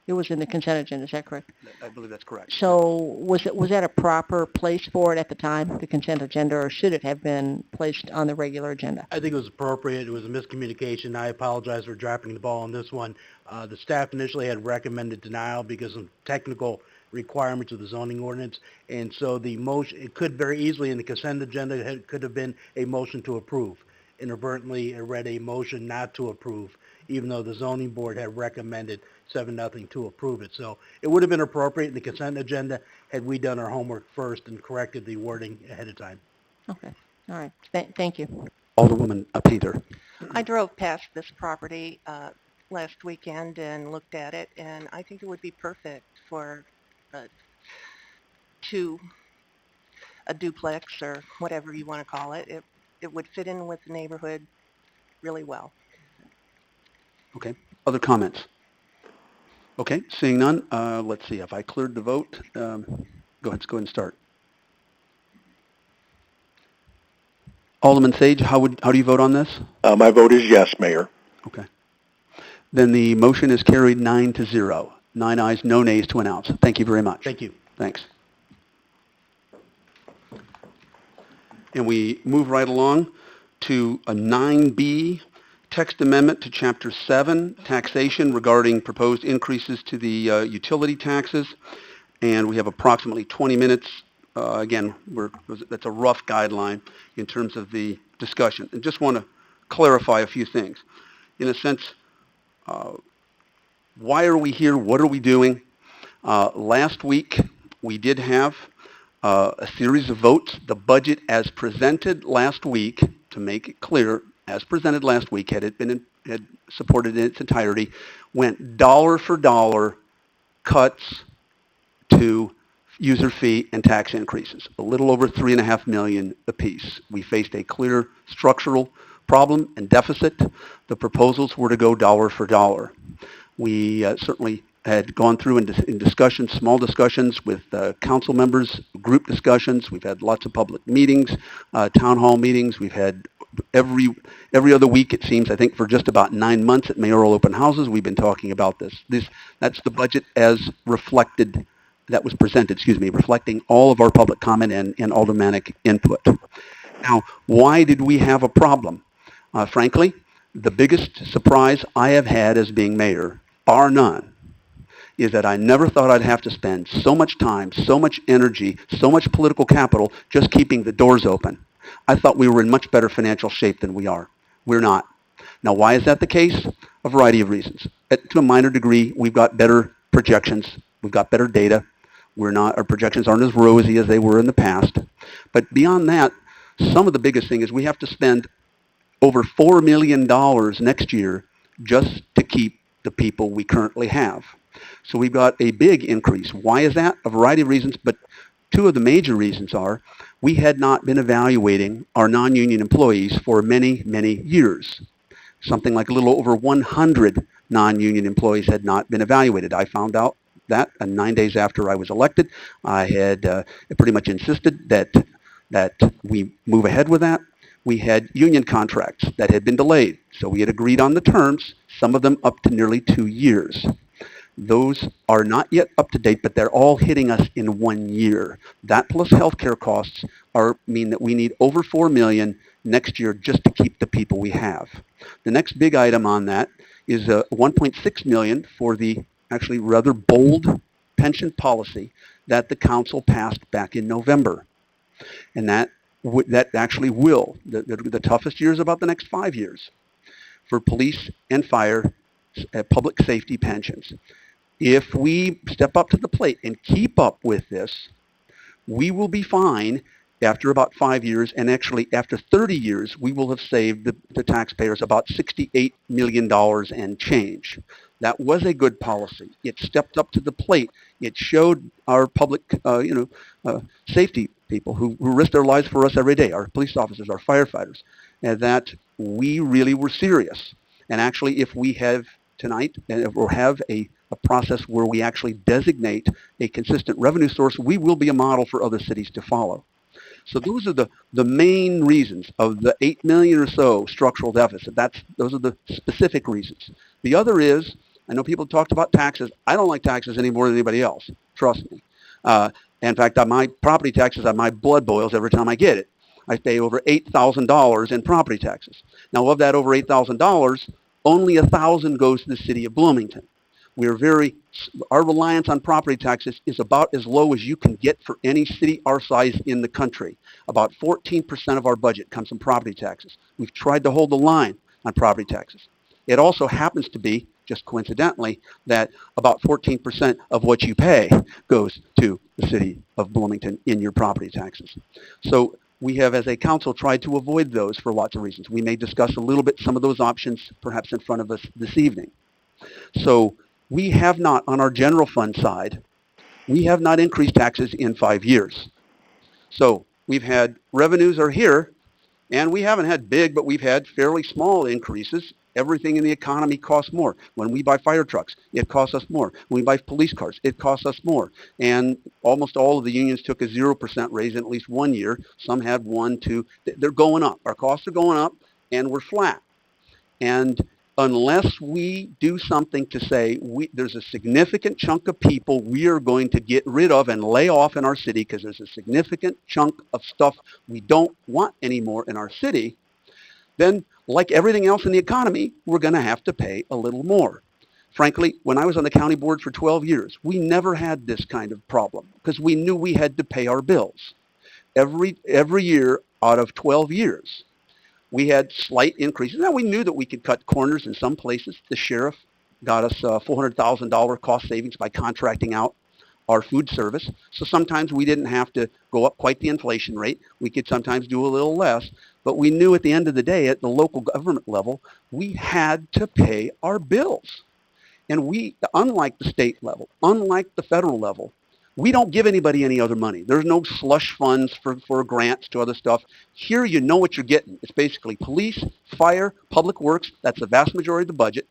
It was in the consent agenda, is that correct? I believe that's correct. So was that a proper place for it at the time, the consent agenda, or should it have been placed on the regular agenda? I think it was appropriate. It was a miscommunication. I apologize for dropping the ball on this one. The staff initially had recommended denial because of technical requirements of the zoning ordinance, and so the motion, it could very easily in the consent agenda, it could have been a motion to approve. Inadvertently, it read a motion not to approve, even though the zoning board had recommended 7-0 to approve it. So it would have been appropriate in the consent agenda had we done our homework first and corrected the wording ahead of time. Okay, all right, thank you. Alderwoman Painter. I drove past this property last weekend and looked at it, and I think it would be perfect for a duplex or whatever you want to call it. It would fit in with the neighborhood really well. Okay. Other comments? Okay. Seeing none, let's see. If I cleared the vote, go ahead and start. Alderman Sage, how do you vote on this? My vote is yes, Mayor. Okay. Then the motion is carried 9-0. 9 ayes, no nays to announce. Thank you very much. Thank you. Thanks. And we move right along to a 9B, text amendment to Chapter 7, taxation regarding proposed increases to the utility taxes. And we have approximately 20 minutes. Again, that's a rough guideline in terms of the discussion. And just want to clarify a few things. In a sense, why are we here? What are we doing? Last week, we did have a series of votes. The budget as presented last week, to make it clear, as presented last week, had supported in its entirety, went dollar for dollar cuts to user fee and tax increases, a little over $3.5 million apiece. We faced a clear structural problem and deficit. The proposals were to go dollar for dollar. We certainly had gone through in discussions, small discussions with council members, group discussions. We've had lots of public meetings, town hall meetings. We've had every other week, it seems, I think for just about 9 months at mayoral open houses, we've been talking about this. That's the budget as reflected, that was presented, reflecting all of our public comment and aldermanic input. Now, why did we have a problem? Frankly, the biggest surprise I have had as being mayor, bar none, is that I never thought I'd have to spend so much time, so much energy, so much political capital just keeping the doors open. I thought we were in much better financial shape than we are. We're not. Now, why is that the case? A variety of reasons. To a minor degree, we've got better projections. We've got better data. Our projections aren't as rosy as they were in the past. But beyond that, some of the biggest thing is we have to spend over $4 million next year just to keep the people we currently have. So we've got a big increase. Why is that? A variety of reasons, but two of the major reasons are we had not been evaluating our non-union employees for many, many years. Something like a little over 100 non-union employees had not been evaluated. I found out that 9 days after I was elected. I had pretty much insisted that we move ahead with that. We had union contracts that had been delayed, so we had agreed on the terms, some of them up to nearly 2 years. Those are not yet up to date, but they're all hitting us in 1 year. That plus healthcare costs mean that we need over $4 million next year just to keep the people we have. The next big item on that is $1.6 million for the actually rather bold pension policy that the council passed back in November. And that actually will, the toughest years about the next 5 years for police and fire public safety pensions. If we step up to the plate and keep up with this, we will be fine after about 5 years, and actually after 30 years, we will have saved the taxpayers about $68 million and change. That was a good policy. It stepped up to the plate. It showed our public, safety people who risk their lives for us every day, our police officers, our firefighters, and that we really were serious. And actually, if we have tonight, or have a process where we actually designate a consistent revenue source, we will be a model for other cities to follow. So those are the main reasons of the 8 million or so structural deficit. Those are the specific reasons. The other is, I know people talked about taxes. I don't like taxes any more than anybody else. Trust me. In fact, on my property taxes, my blood boils every time I get it. I pay over $8,000 in property taxes. Now, of that over $8,000, only $1,000 goes to the city of Bloomington. Our reliance on property taxes is about as low as you can get for any city our size in the country. About 14% of our budget comes from property taxes. We've tried to hold the line on property taxes. It also happens to be, just coincidentally, that about 14% of what you pay goes to the city of Bloomington in your property taxes. So we have, as a council, tried to avoid those for lots of reasons. We may discuss a little bit some of those options perhaps in front of us this evening. So we have not, on our general fund side, we have not increased taxes in 5 years. So we've had, revenues are here, and we haven't had big, but we've had fairly small increases. Everything in the economy costs more. When we buy fire trucks, it costs us more. When we buy police cars, it costs us more. And almost all of the unions took a 0% raise in at least 1 year. Some had 1, 2. They're going up. Our costs are going up, and we're flat. And unless we do something to say there's a significant chunk of people we are going to get rid of and lay off in our city because there's a significant chunk of stuff we don't want anymore in our city, then like everything else in the economy, we're going to have to pay a little more. Frankly, when I was on the county board for 12 years, we never had this kind of problem because we knew we had to pay our bills. Every year out of 12 years, we had slight increases. Now, we knew that we could cut corners in some places. The sheriff got us $400,000 cost savings by contracting out our food service. So sometimes we didn't have to go up quite the inflation rate. We could sometimes do a little less. But we knew at the end of the day, at the local government level, we had to pay our bills. And we, unlike the state level, unlike the federal level, we don't give anybody any other money. There's no slush funds for grants to other stuff. Here you know what you're getting. It's basically police, fire, public works. That's the vast majority of the budget.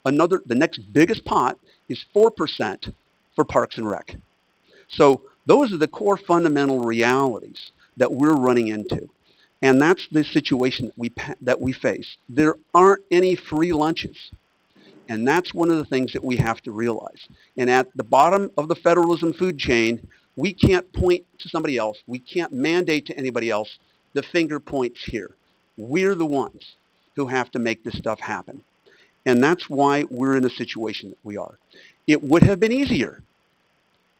The next biggest pot is 4% for Parks and Rec. So those are the core fundamental realities that we're running into. And that's the situation that we face. There aren't any free lunches. And that's one of the things that we have to realize. And at the bottom of the federalism food chain, we can't point to somebody else. We can't mandate to anybody else. The finger points here. We're the ones who have to make this stuff happen. And that's why we're in the situation that we are. It would have been easier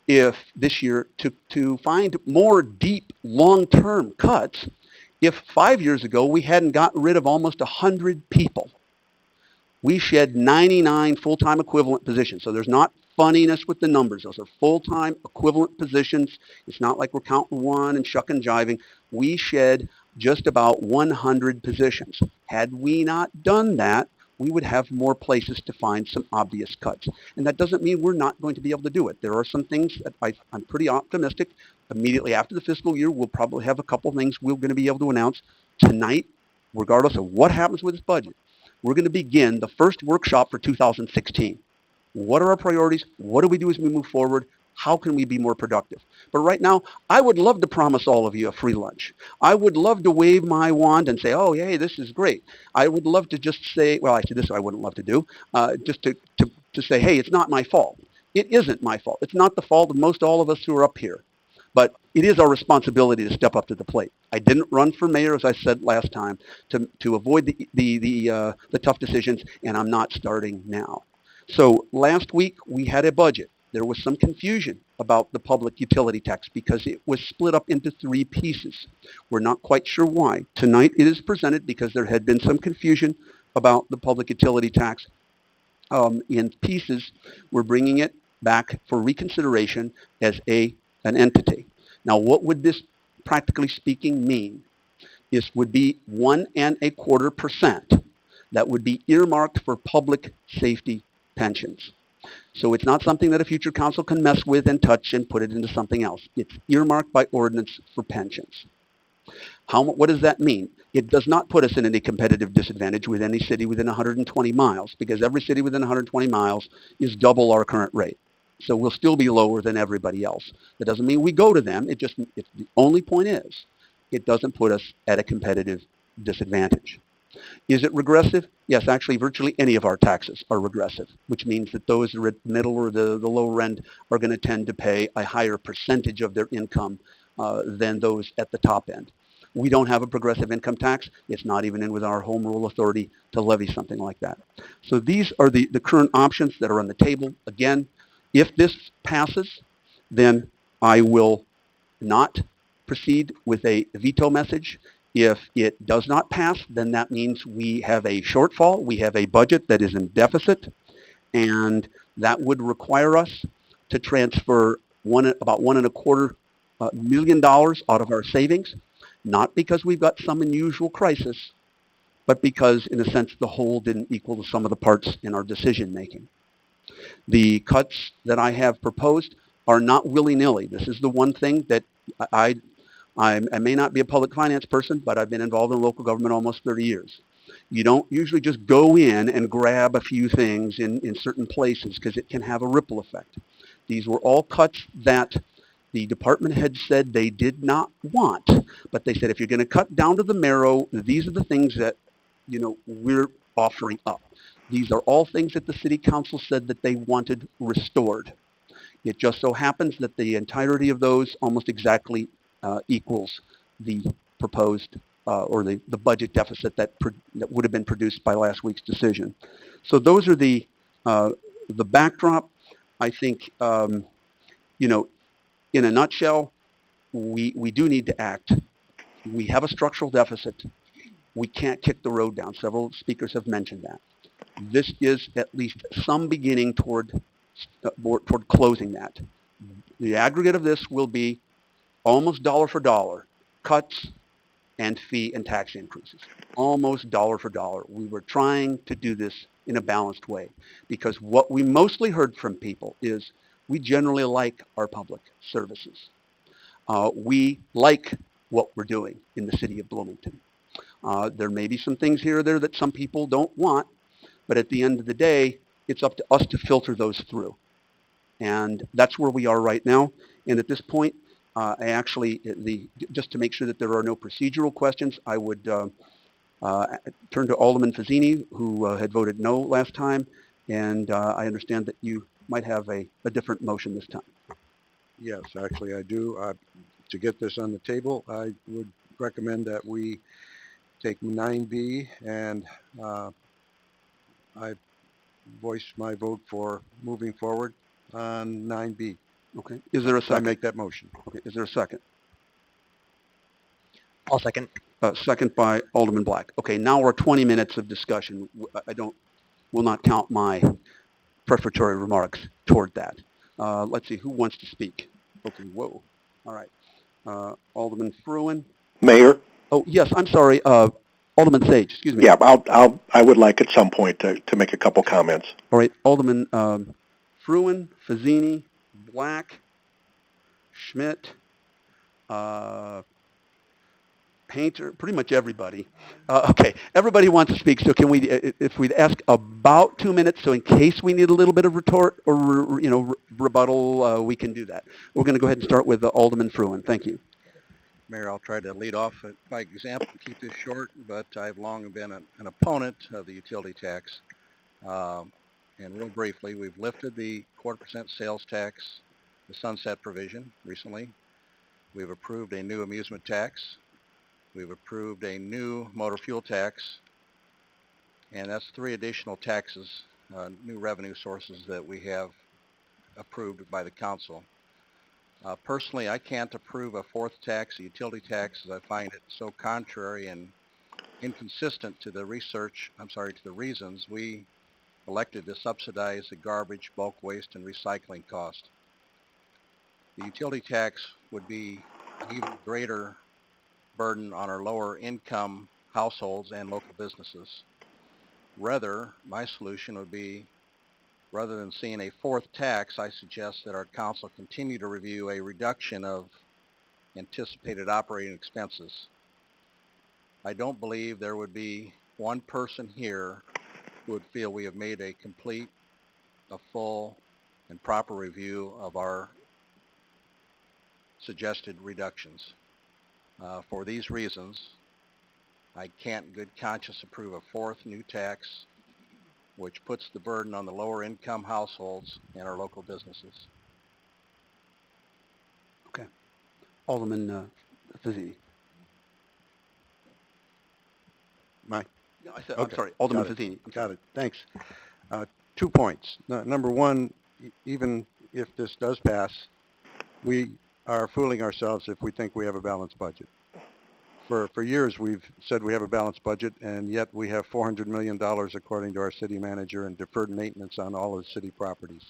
if this year to find more deep, long-term cuts if 5 years ago we hadn't gotten rid of almost 100 people. We shed 99 full-time equivalent positions. So there's not funniness with the numbers. Those are full-time equivalent positions. It's not like we're counting one and shucking and jiving. We shed just about 100 positions. Had we not done that, we would have more places to find some obvious cuts. And that doesn't mean we're not going to be able to do it. There are some things that I'm pretty optimistic. Immediately after the fiscal year, we'll probably have a couple things we're going to be able to announce tonight, regardless of what happens with this budget. We're going to begin the first workshop for 2016. What are our priorities? What do we do as we move forward? How can we be more productive? But right now, I would love to promise all of you a free lunch. I would love to wave my wand and say, oh, yay, this is great. I would love to just say, well, actually, this I wouldn't love to do, just to say, hey, it's not my fault. It isn't my fault. It's not the fault of most all of us who are up here. But it is our responsibility to step up to the plate. I didn't run for mayor, as I said last time, to avoid the tough decisions, and I'm not starting now. So last week, we had a budget. There was some confusion about the public utility tax because it was split up into 3 pieces. We're not quite sure why. Tonight it is presented because there had been some confusion about the public utility tax in pieces. We're bringing it back for reconsideration as an entity. Now, what would this, practically speaking, mean? This would be 1.25% that would be earmarked for public safety pensions. So it's not something that a future council can mess with and touch and put it into something else. It's earmarked by ordinance for pensions. What does that mean? It does not put us in any competitive disadvantage with any city within 120 miles, because every city within 120 miles is double our current rate. So we'll still be lower than everybody else. That doesn't mean we go to them. The only point is, it doesn't put us at a competitive disadvantage. Is it regressive? Yes, actually, virtually any of our taxes are regressive, which means that those who are at the middle or the lower end are going to tend to pay a higher percentage of their income than those at the top end. We don't have a progressive income tax. It's not even in with our home rule authority to levy something like that. So these are the current options that are on the table. Again, if this passes, then I will not proceed with a veto message. If it does not pass, then that means we have a shortfall. We have a budget that is in deficit, and that would require us to transfer about $1.25 million out of our savings, not because we've got some unusual crisis, but because, in a sense, the whole didn't equal the sum of the parts in our decision making. The cuts that I have proposed are not willy-nilly. This is the one thing that I may not be a public finance person, but I've been involved in local government almost 30 years. You don't usually just go in and grab a few things in certain places because it can have a ripple effect. These were all cuts that the department head said they did not want, but they said if you're going to cut down to the marrow, these are the things that we're offering up. These are all things that the city council said that they wanted restored. It just so happens that the entirety of those almost exactly equals the proposed or the budget deficit that would have been produced by last week's decision. So those are the backdrop. I think, in a nutshell, we do need to act. We have a structural deficit. We can't kick the road down. Several speakers have mentioned that. This is at least some beginning toward closing that. The aggregate of this will be almost dollar for dollar cuts and fee and tax increases. Almost dollar for dollar. We were trying to do this in a balanced way because what we mostly heard from people is we generally like our public services. We like what we're doing in the city of Bloomington. There may be some things here or there that some people don't want, but at the end of the day, it's up to us to filter those through. And that's where we are right now. And at this point, I actually, just to make sure that there are no procedural questions, I would turn to Alderman Fazzini, who had voted no last time. And I understand that you might have a different motion this time. Yes, actually I do. To get this on the table, I would recommend that we take 9B, and I voice my vote for moving forward on 9B. Okay. Is there a second? I make that motion. Okay. Is there a second? I'll second. Second by Alderman Black. Okay. Now we're 20 minutes of discussion. Will not count my prefatory remarks toward that. Let's see. Who wants to speak? Okay. Whoa. All right. Alderman Fruin. Mayor? Oh, yes. I'm sorry. Alderman Sage. Excuse me. Yeah, I would like at some point to make a couple comments. All right. Alderman Fruin, Fazzini, Black, Schmidt, Painter, pretty much everybody. Okay, everybody wants to speak, so can we, if we'd ask about 2 minutes, so in case we need a little bit of retort or, rebuttal, we can do that. We're going to go ahead and start with Alderman Fruin. Thank you. Mayor, I'll try to lead off by example, keep this short, but I've long been an opponent of the utility tax. And real briefly, we've lifted the 0.25% sales tax, the sunset provision recently. We've approved a new amusement tax. We've approved a new motor fuel tax. And that's 3 additional taxes, new revenue sources that we have approved by the council. Personally, I can't approve a 4th tax, a utility tax, as I find it so contrary and inconsistent to the reasons we elected to subsidize the garbage, bulk waste, and recycling cost. The utility tax would be an even greater burden on our lower income households and local businesses. Rather, my solution would be, rather than seeing a 4th tax, I suggest that our council continue to review a reduction of anticipated operating expenses. I don't believe there would be one person here who would feel we have made a complete, a full, and proper review of our suggested reductions. For these reasons, I can't in good conscience approve a 4th new tax, which puts the burden on the lower income households and our local businesses. Okay. Alderman Fazzini. Mike? No, I said, Okay. I'm sorry, Alderman Got it. Fazzini. Got it. Thanks. 2 points. Number one, even if this does pass, we are fooling ourselves if we think we have a balanced budget. For years, we've said we have a balanced budget, and yet we have $400 million, according to our city manager, in deferred maintenance on all of city properties.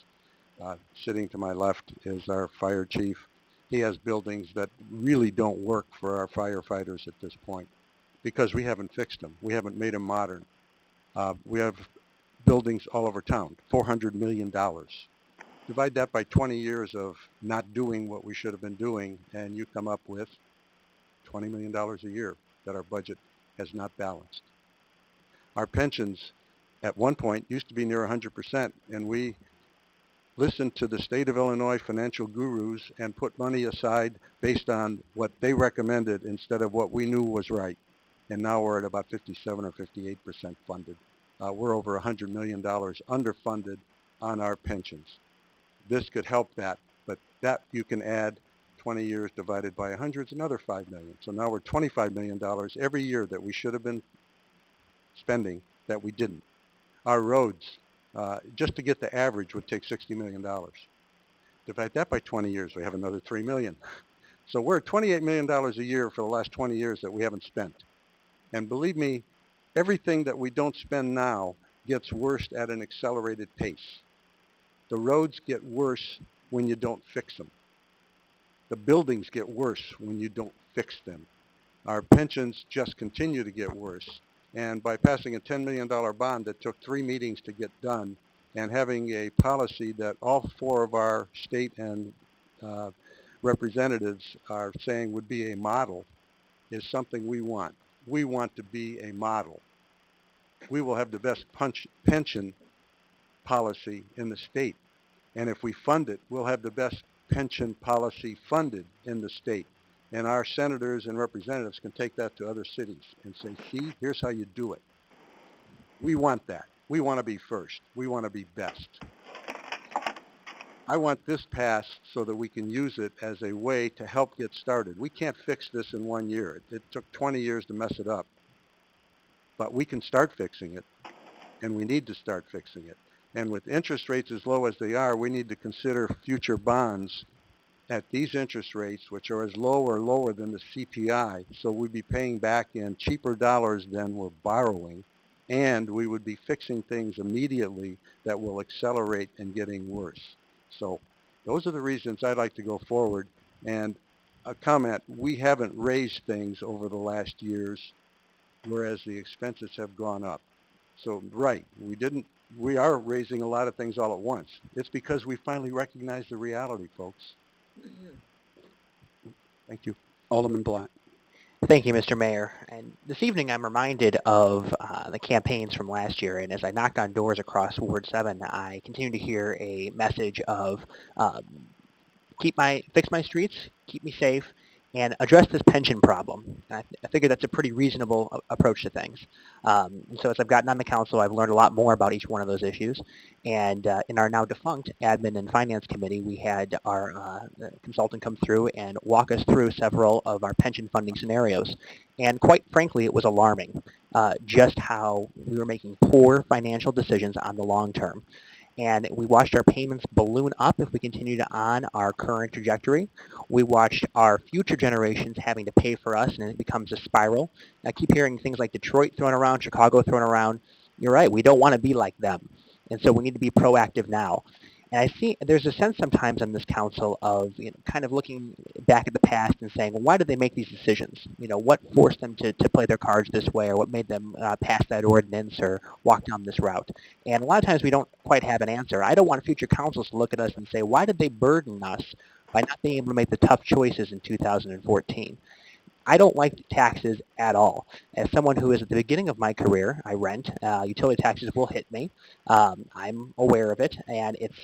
Sitting to my left is our fire chief. He has buildings that really don't work for our firefighters at this point because we haven't fixed them. We haven't made them modern. We have buildings all over town, $400 million. Divide that by 20 years of not doing what we should have been doing, and you come up with $20 million a year that our budget has not balanced. Our pensions at one point used to be near 100%, and we listened to the state of Illinois financial gurus and put money aside based on what they recommended instead of what we knew was right. And now we're at about 57 or 58% funded. We're over $100 million underfunded on our pensions. This could help that, but that you can add 20 years divided by 100 is another $5 million. So now we're $25 million every year that we should have been spending that we didn't. Our roads, just to get the average, would take $60 million. Divide that by 20 years, we have another $3 million. So we're at $28 million a year for the last 20 years that we haven't spent. And believe me, everything that we don't spend now gets worse at an accelerated pace. The roads get worse when you don't fix them. The buildings get worse when you don't fix them. Our pensions just continue to get worse. And by passing a $10 million bond that took 3 meetings to get done and having a policy that all 4 of our state and representatives are saying would be a model is something we want. We want to be a model. We will have the best pension policy in the state. And if we fund it, we'll have the best pension policy funded in the state. And our senators and representatives can take that to other cities and say, see, here's how you do it. We want that. We want to be first. We want to be best. I want this passed so that we can use it as a way to help get started. We can't fix this in 1 year. It took 20 years to mess it up. But we can start fixing it, and we need to start fixing it. And with interest rates as low as they are, we need to consider future bonds at these interest rates, which are as low or lower than the CPI. So we'd be paying back in cheaper dollars than we're borrowing, and we would be fixing things immediately that will accelerate and getting worse. So those are the reasons I'd like to go forward. And a comment, we haven't raised things over the last years, whereas the expenses have gone up. So right, we are raising a lot of things all at once. It's because we finally recognize the reality, folks. Thank you. Alderman Black. Thank you, Mr. Mayor. And this evening, I'm reminded of the campaigns from last year. And as I knocked on doors across Ward 7, I continue to hear a message of um, fix my streets, keep me safe, and address this pension problem. I figure that's a pretty reasonable approach to things. And so as I've gotten on the council, I've learned a lot more about each one of those issues. And in our now defunct Admin and Finance Committee, we had our consultant come through and walk us through several of our pension funding scenarios. And quite frankly, it was alarming just how we were making poor financial decisions on the long term. And we watched our payments balloon up if we continued on our current trajectory. We watched our future generations having to pay for us, and it becomes a spiral. I keep hearing things like Detroit thrown around, Chicago thrown around. You're right, we don't want to be like them. And so we need to be proactive now. And I see there's a sense sometimes on this council of kind of looking back at the past and saying, well, why did they make these decisions? What forced them to play their cards this way, or what made them pass that ordinance or walk down this route? And a lot of times we don't quite have an answer. I don't want future councils to look at us and say, why did they burden us by not being able to make the tough choices in 2014? I don't like taxes at all. As someone who is at the beginning of my career, I rent. Utility taxes will hit me. I'm aware of it,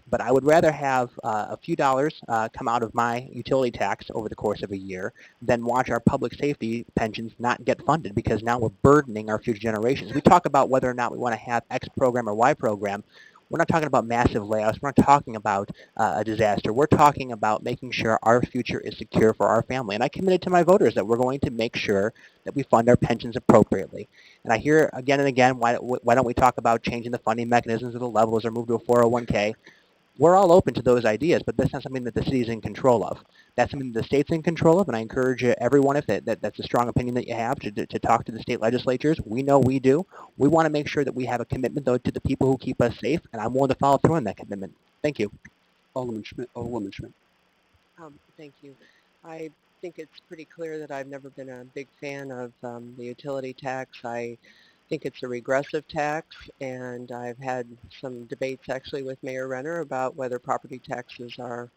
but I would rather have a few dollars come out of my utility tax over the course of a year than watch our public safety pensions not get funded, because now we're burdening our future generations. We talk about whether or not we want to have X program or Y program. We're not talking about massive layoffs. We're not talking about a disaster. We're talking about making sure our future is secure for our family. And I committed to my voters that we're going to make sure that we fund our pensions appropriately. And I hear again and again, why don't we talk about changing the funding mechanisms of the levels or move to a 401k? We're all open to those ideas, but that's not something that the city is in control of. That's something that the state's in control of, and I encourage everyone, if that's a strong opinion that you have, to talk to the state legislatures. We know we do. We want to make sure that we have a commitment, though, to the people who keep us safe, and I'm willing to follow through on that commitment. Thank you. Alderman Schmidt. Thank you. I think it's pretty clear that I've never been a big fan of the utility tax. I think it's a regressive tax, and I've had some debates actually with Mayor Renner about whether property taxes are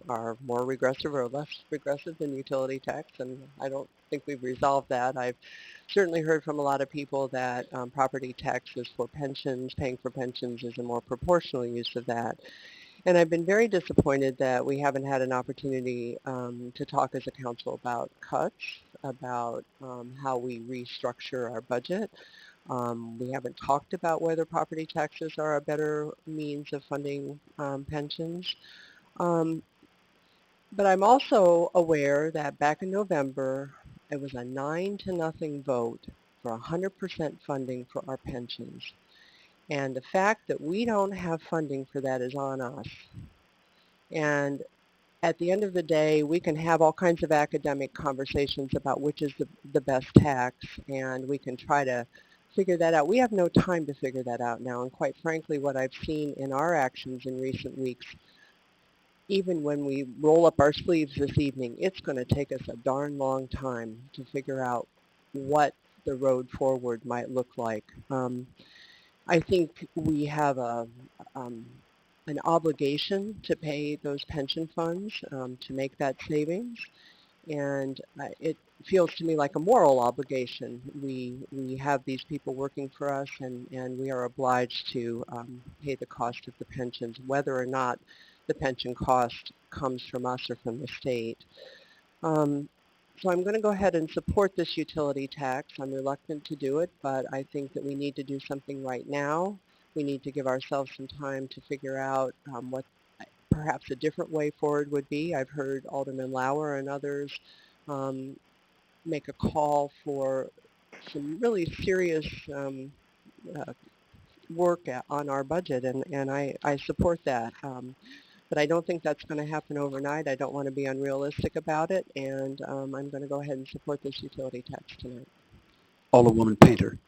more regressive or less regressive than utility tax, and I don't think we've resolved that. I've certainly heard from a lot of people that property taxes for pensions, paying for pensions, is a more proportional use of that. And I've been very disappointed that we haven't had an opportunity to talk as a council about cuts, about how we restructure our budget. We haven't talked about whether property taxes are a better means of funding pensions. But I'm also aware that back in November, it was a 9-0 vote for 100% funding for our pensions. And the fact that we don't have funding for that is on us. And at the end of the day, we can have all kinds of academic conversations about which is the best tax, and we can try to figure that out. We have no time to figure that out now, and quite frankly, what I've seen in our actions in recent weeks, even when we roll up our sleeves this evening, it's going to take us a darn long time to figure out what the road forward might look like. I think we have an obligation to pay those pension funds to make that savings, and it feels to me like a moral obligation. We have these people working for us, and we are obliged to pay the cost of the pensions, whether or not the pension cost comes from us or from the state. So I'm going to go ahead and support this utility tax. I'm reluctant to do it, but I think that we need to do something right now. We need to give ourselves some time to figure out what perhaps a different way forward would be. I've heard Alderman Lauer and others make a call for some really serious work on our budget, and I support that. But I don't think that's going to happen overnight. I don't want to be unrealistic about it, and I'm going to go ahead and support this utility tax tonight. Alderwoman Painter.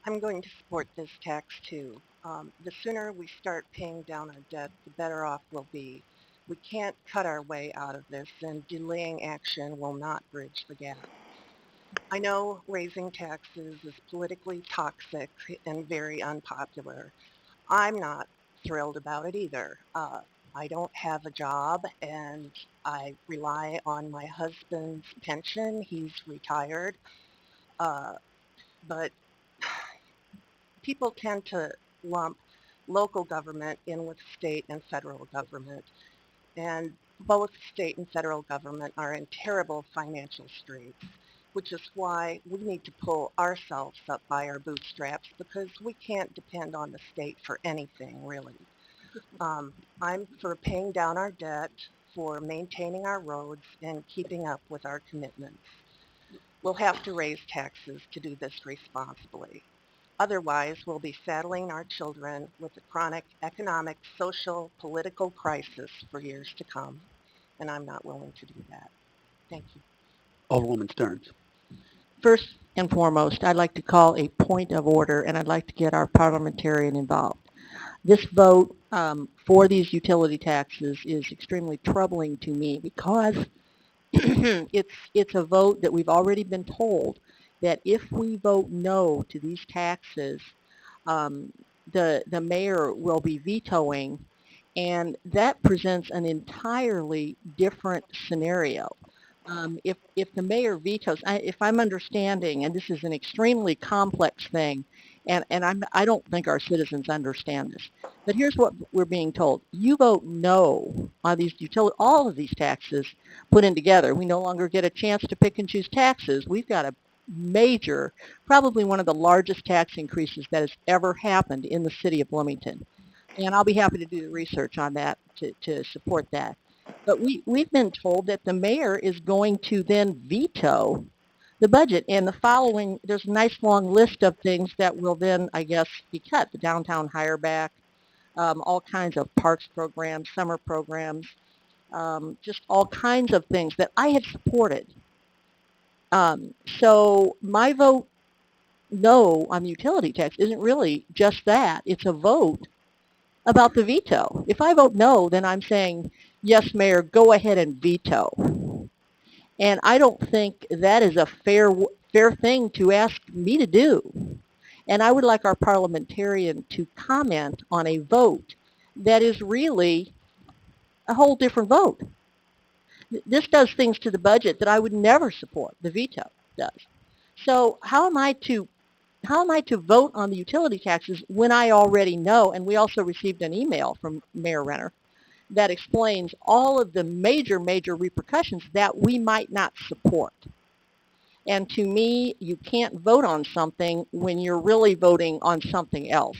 I'm going to support this tax too. The sooner we start paying down our debt, the better off we'll be. We can't cut our way out of this, and delaying action will not bridge the gap. I know raising taxes is politically toxic and very unpopular. I'm not thrilled about it either. I don't have a job, and I rely on my husband's pension. He's retired. But people tend to lump local government in with state and federal government. And both state and federal government are in terrible financial straits, which is why we need to pull ourselves up by our bootstraps because we can't depend on the state for anything, really. I'm for paying down our debt, for maintaining our roads, and keeping up with our commitments. We'll have to raise taxes to do this responsibly. Otherwise, we'll be saddling our children with a chronic economic, social, political crisis for years to come, and I'm not willing to do that. Thank you. Alderwoman Stearns. First and foremost, I'd like to call a point of order, and I'd like to get our parliamentarian involved. This vote for these utility taxes is extremely troubling to me because it's a vote that we've already been told that if we vote no to these taxes, the mayor will be vetoing, and that presents an entirely different scenario. If the mayor vetoes, if I'm understanding, and this is an extremely complex thing, and I don't think our citizens understand this, but here's what we're being told. You vote no on these all of these taxes put in together. We no longer get a chance to pick and choose taxes. We've got a major, probably one of the largest tax increases that has ever happened in the city of Bloomington. And I'll be happy to do the research on that to support that. But we've been told that the mayor is going to then veto the budget, and the following, there's a nice long list of things that will then, I guess, be cut. The downtown hire back, all kinds of parks programs, summer programs, just all kinds of things that I had supported. So my vote no on the utility tax isn't really just that. It's a vote about the veto. If I vote no, then I'm saying, yes, Mayor, go ahead and veto. And I don't think that is a fair thing to ask me to do. And I would like our parliamentarian to comment on a vote that is really a whole different vote. This does things to the budget that I would never support, the veto does. So how am I to vote on the utility taxes when I already know, and we also received an email from Mayor Renner that explains all of the major repercussions that we might not support. And to me, you can't vote on something when you're really voting on something else.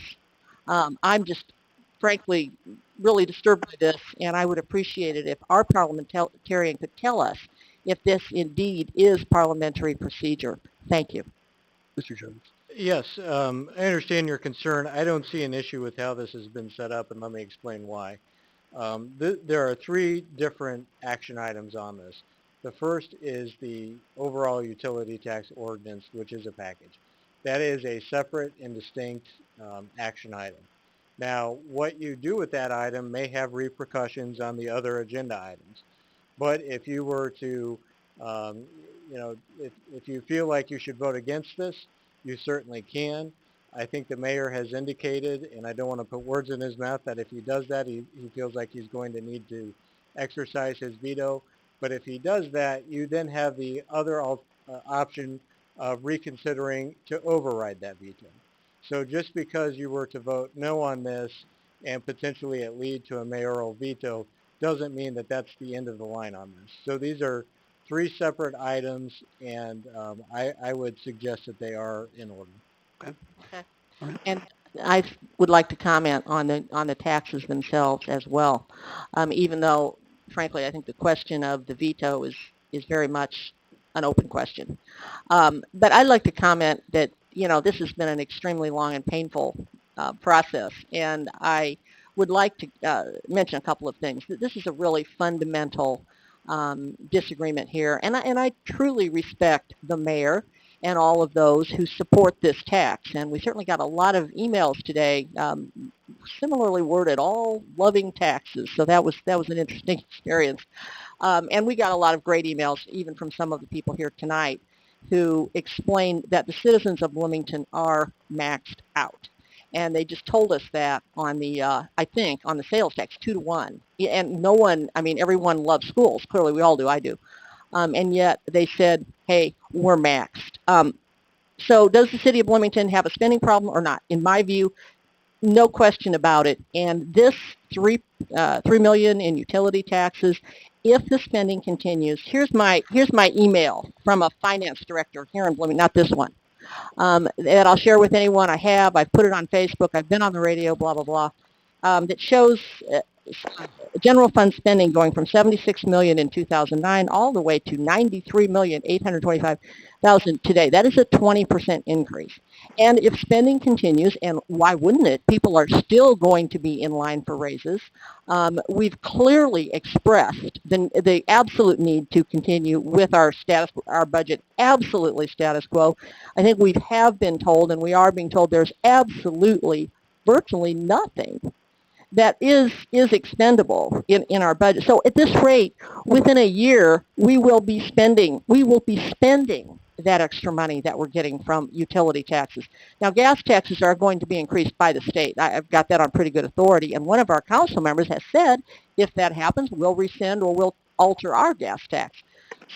I'm just, frankly, really disturbed by this, and I would appreciate it if our parliamentarian could tell us if this indeed is parliamentary procedure. Thank you. Mr. Jones. Yes, I understand your concern. I don't see an issue with how this has been set up, and let me explain why. There are three different action items on this. The first is the overall utility tax ordinance, which is a package. That is a separate and distinct action item. Now, what you do with that item may have repercussions on the other agenda items. But if you were to, if you feel like you should vote against this, you certainly can. I think the mayor has indicated, and I don't want to put words in his mouth, that if he does that, he feels like he's going to need to exercise his veto. But if he does that, you then have the other option of reconsidering to override that veto. So just because you were to vote no on this and potentially it lead to a mayoral veto doesn't mean that that's the end of the line on this. So these are three separate items, and I would suggest that they are in order. Okay. Okay. And I would like to comment on the taxes themselves as well, even though, frankly, I think the question of the veto is very much an open question. But I'd like to comment that, this has been an extremely long and painful process, and I would like to mention a couple of things. This is a really fundamental disagreement here, and I truly respect the mayor and all of those who support this tax. And we certainly got a lot of emails today, similarly worded, all loving taxes. So that was an interesting experience. And we got a lot of great emails, even from some of the people here tonight, who explained that the citizens of Bloomington are maxed out. and they just told us that on the, I think, on the sales tax, 2-to-1. And no one, I mean, everyone loves schools. Clearly, we all do. I do. And yet they said, hey, we're maxed. So does the city of Bloomington have a spending problem or not? In my view, no question about it. And this $3 million in utility taxes, if the spending continues, here's my email from a finance director here in Bloomington, not this one, that I'll share with anyone I have. I've put it on Facebook. I've been on the radio, blah, blah, blah, that shows general fund spending going from $76 million in 2009 all the way to $93,825,000 today. That is a 20% increase. And if spending continues, and why wouldn't it? People are still going to be in line for raises. We've clearly expressed the absolute need to continue with our budget absolutely status quo. I think we have been told, and we are being told, there's absolutely virtually nothing that is expendable in our budget. So at this rate, within a year, we will be spending that extra money that we're getting from utility taxes. Now, gas taxes are going to be increased by the state. I've got that on pretty good authority, and one of our council members has said, if that happens, we'll rescind or we'll alter our gas tax.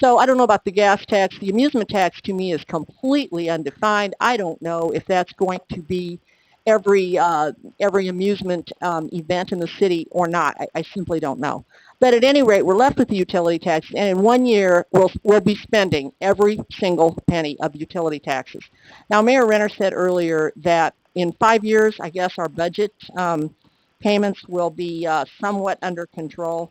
So I don't know about the gas tax. The amusement tax, to me, is completely undefined. I don't know if that's going to be every amusement event in the city or not. I simply don't know. But at any rate, we're left with the utility tax, and in 1 year, we'll be spending every single penny of utility taxes. Now, Mayor Renner said earlier that in 5 years, I guess our budget payments will be somewhat under control.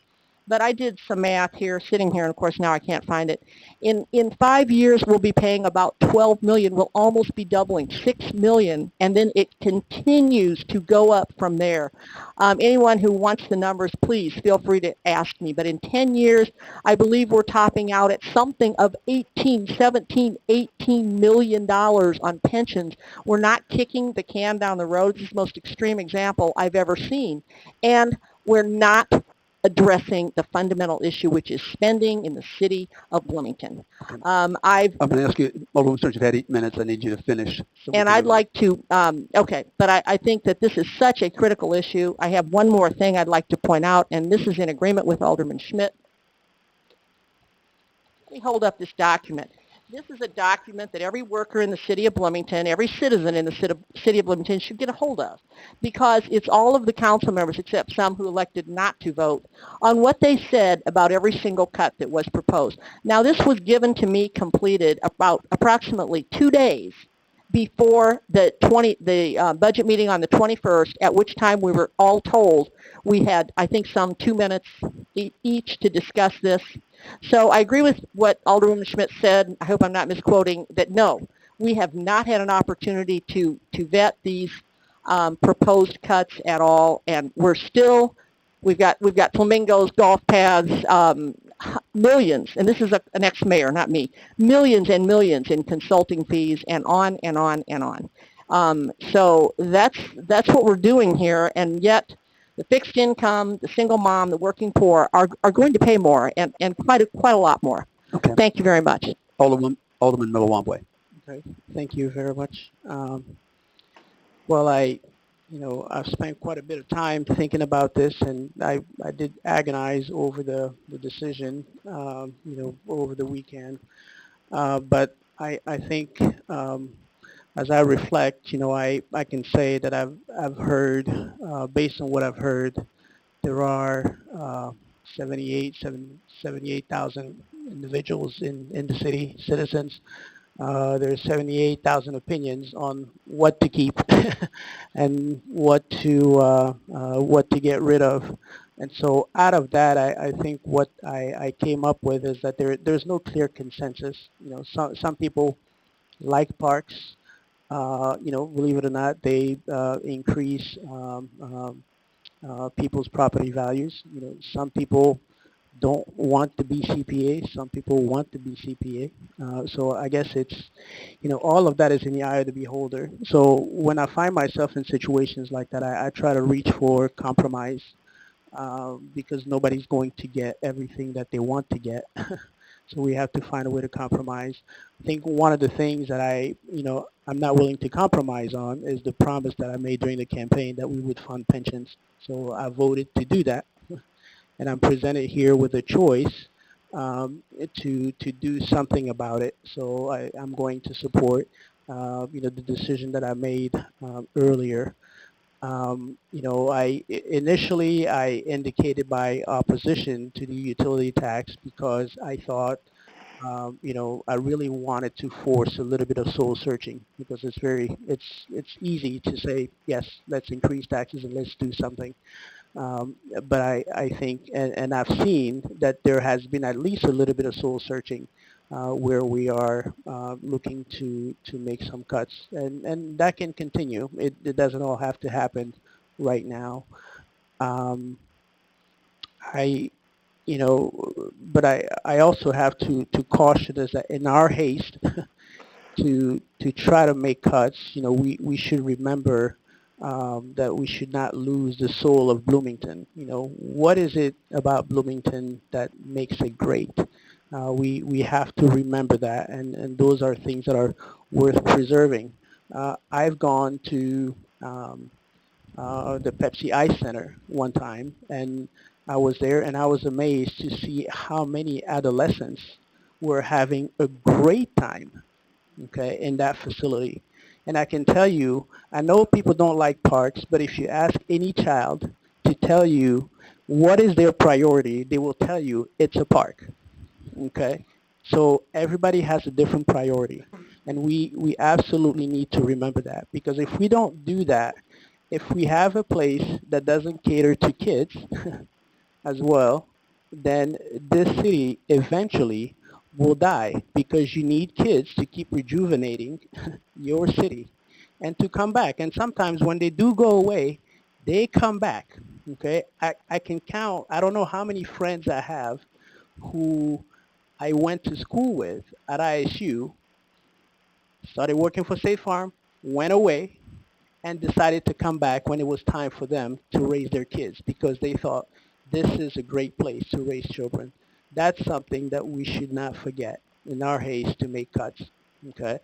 But I did some math here, sitting here, and of course now I can't find it. In 5 years, we'll be paying about $12 million. We'll almost be doubling, $6 million, and then it continues to go up from there. Anyone who wants the numbers, please feel free to ask me. But in 10 years, I believe we're topping out at something of $18 million on pensions. We're not kicking the can down the road. This is the most extreme example I've ever seen. And we're not addressing the fundamental issue, which is spending in the city of Bloomington. I'm going to ask you, Alderwoman, since you've had 8 minutes, I need you to finish. And I'd like to, okay, but I think that this is such a critical issue. I have one more thing I'd like to point out, and this is in agreement with Alderman Schmidt. Let me hold up this document. This is a document that every worker in the city of Bloomington, every citizen in the city of Bloomington should get a hold of, because it's all of the council members, except some who elected not to vote, on what they said about every single cut that was proposed. Now, this was given to me completed about approximately 2 days before the budget meeting on the 21st, at which time we were all told we had, I think, some 2 minutes each to discuss this. So I agree with what Alderwoman Schmidt said. I hope I'm not misquoting, that no, we have not had an opportunity to vet these proposed cuts at all, and we've got flamingos, golf paths, millions, and this is an ex-mayor, not me, millions and millions in consulting fees, and on and on and on. So that's what we're doing here, and yet the fixed income, the single mom, the working poor are going to pay more, and quite a lot more. Okay. Thank you very much. Alderman Milawambwe. Okay, thank you very much. Well, I've spent quite a bit of time thinking about this, and I did agonize over the decision, over the weekend. But I think as I reflect, I can say that I've heard, based on what I've heard, there are 78,000 individuals in the city, citizens. There's 78,000 opinions on what to keep and what to get rid of. And so out of that, I think what I came up with is that there's no clear consensus. Some people like parks. Believe it or not, they increase people's property values. Some people don't want to be CPA. Some people want to be CPA. So I guess it's, all of that is in the eye of the beholder. So when I find myself in situations like that, I try to reach for compromise, because nobody's going to get everything that they want to get. So we have to find a way to compromise. I think one of the things that I'm not willing to compromise on is the promise that I made during the campaign that we would fund pensions. So I voted to do that, and I'm presented here with a choice to do something about it. So I'm going to support the decision that I made earlier. Initially I indicated my opposition to the utility tax because I thought, I really wanted to force a little bit of soul searching because it's easy to say, yes, let's increase taxes and let's do something. But I think, and I've seen that there has been at least a little bit of soul searching where we are looking to make some cuts, and that can continue. It doesn't all have to happen right now. I, but I also have to caution us that in our haste to try to make cuts, we should remember that we should not lose the soul of Bloomington. What is it about Bloomington that makes it great? We have to remember that, and those are things that are worth preserving. I've gone to the Pepsi Ice Center one time, and I was there, and I was amazed to see how many adolescents were having a great time, okay, in that facility. And I can tell you, I know people don't like parks, but if you ask any child to tell you what is their priority, they will tell you it's a park, okay? So everybody has a different priority, and we absolutely need to remember that, because if we don't do that, if we have a place that doesn't cater to kids as well, then this city eventually will die, because you need kids to keep rejuvenating your city and to come back. And sometimes when they do go away, they come back. Okay, I can count, I don't know how many friends I have who I went to school with at ISU, started working for State Farm, went away, and decided to come back when it was time for them to raise their kids, because they thought this is a great place to raise children. That's something that we should not forget in our haste to make cuts. Okay.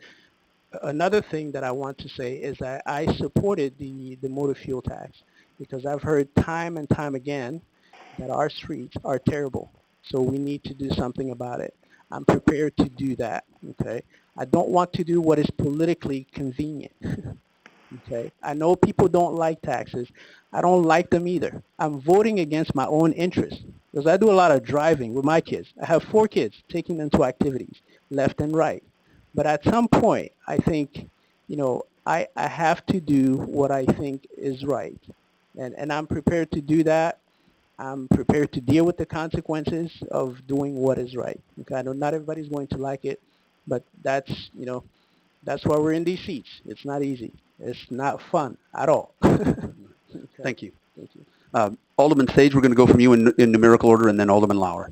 Another thing that I want to say is that I supported the motor fuel tax because I've heard time and time again that our streets are terrible. So we need to do something about it. I'm prepared to do that. Okay. I don't want to do what is politically convenient. Okay. I know people don't like taxes. I don't like them either. I'm voting against my own interests because I do a lot of driving with my kids. I have 4 kids, taking them to activities left and right. But at some point, I think, I have to do what I think is right. And I'm prepared to do that. I'm prepared to deal with the consequences of doing what is right. Okay. I know not everybody's going to like it, but that's why we're in these seats. It's not easy. It's not fun at all. Okay. Thank you. Thank you. Alderman Sage, we're going to go from you in numerical order, and then Alderman Lauer.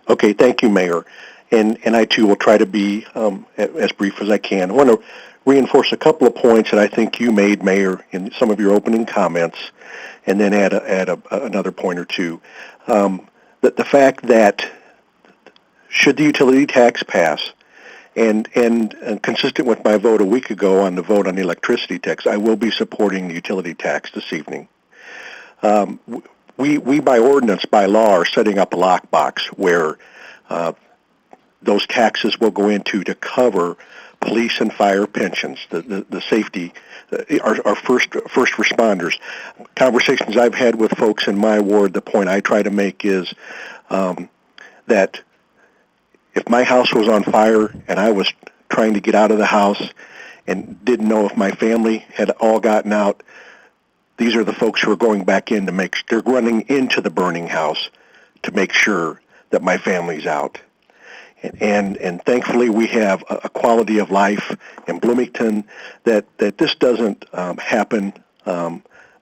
Okay, thank you, Mayor. And I, too, will try to be as brief as I can. I want to reinforce a couple of points that I think you made, Mayor, in some of your opening comments, and then add another point or two. That the fact that should the utility tax pass, and consistent with my vote a week ago on the vote on the electricity tax, I will be supporting the utility tax this evening. We by ordinance, by law, are setting up a lockbox where those taxes will go into to cover police and fire pensions, the safety, our first responders. Conversations I've had with folks in my ward, the point I try to make is that if my house was on fire and I was trying to get out of the house and didn't know if my family had all gotten out, these are the folks who are going back in to they're running into the burning house to make sure that my family's out. And thankfully we have a quality of life in Bloomington that this doesn't happen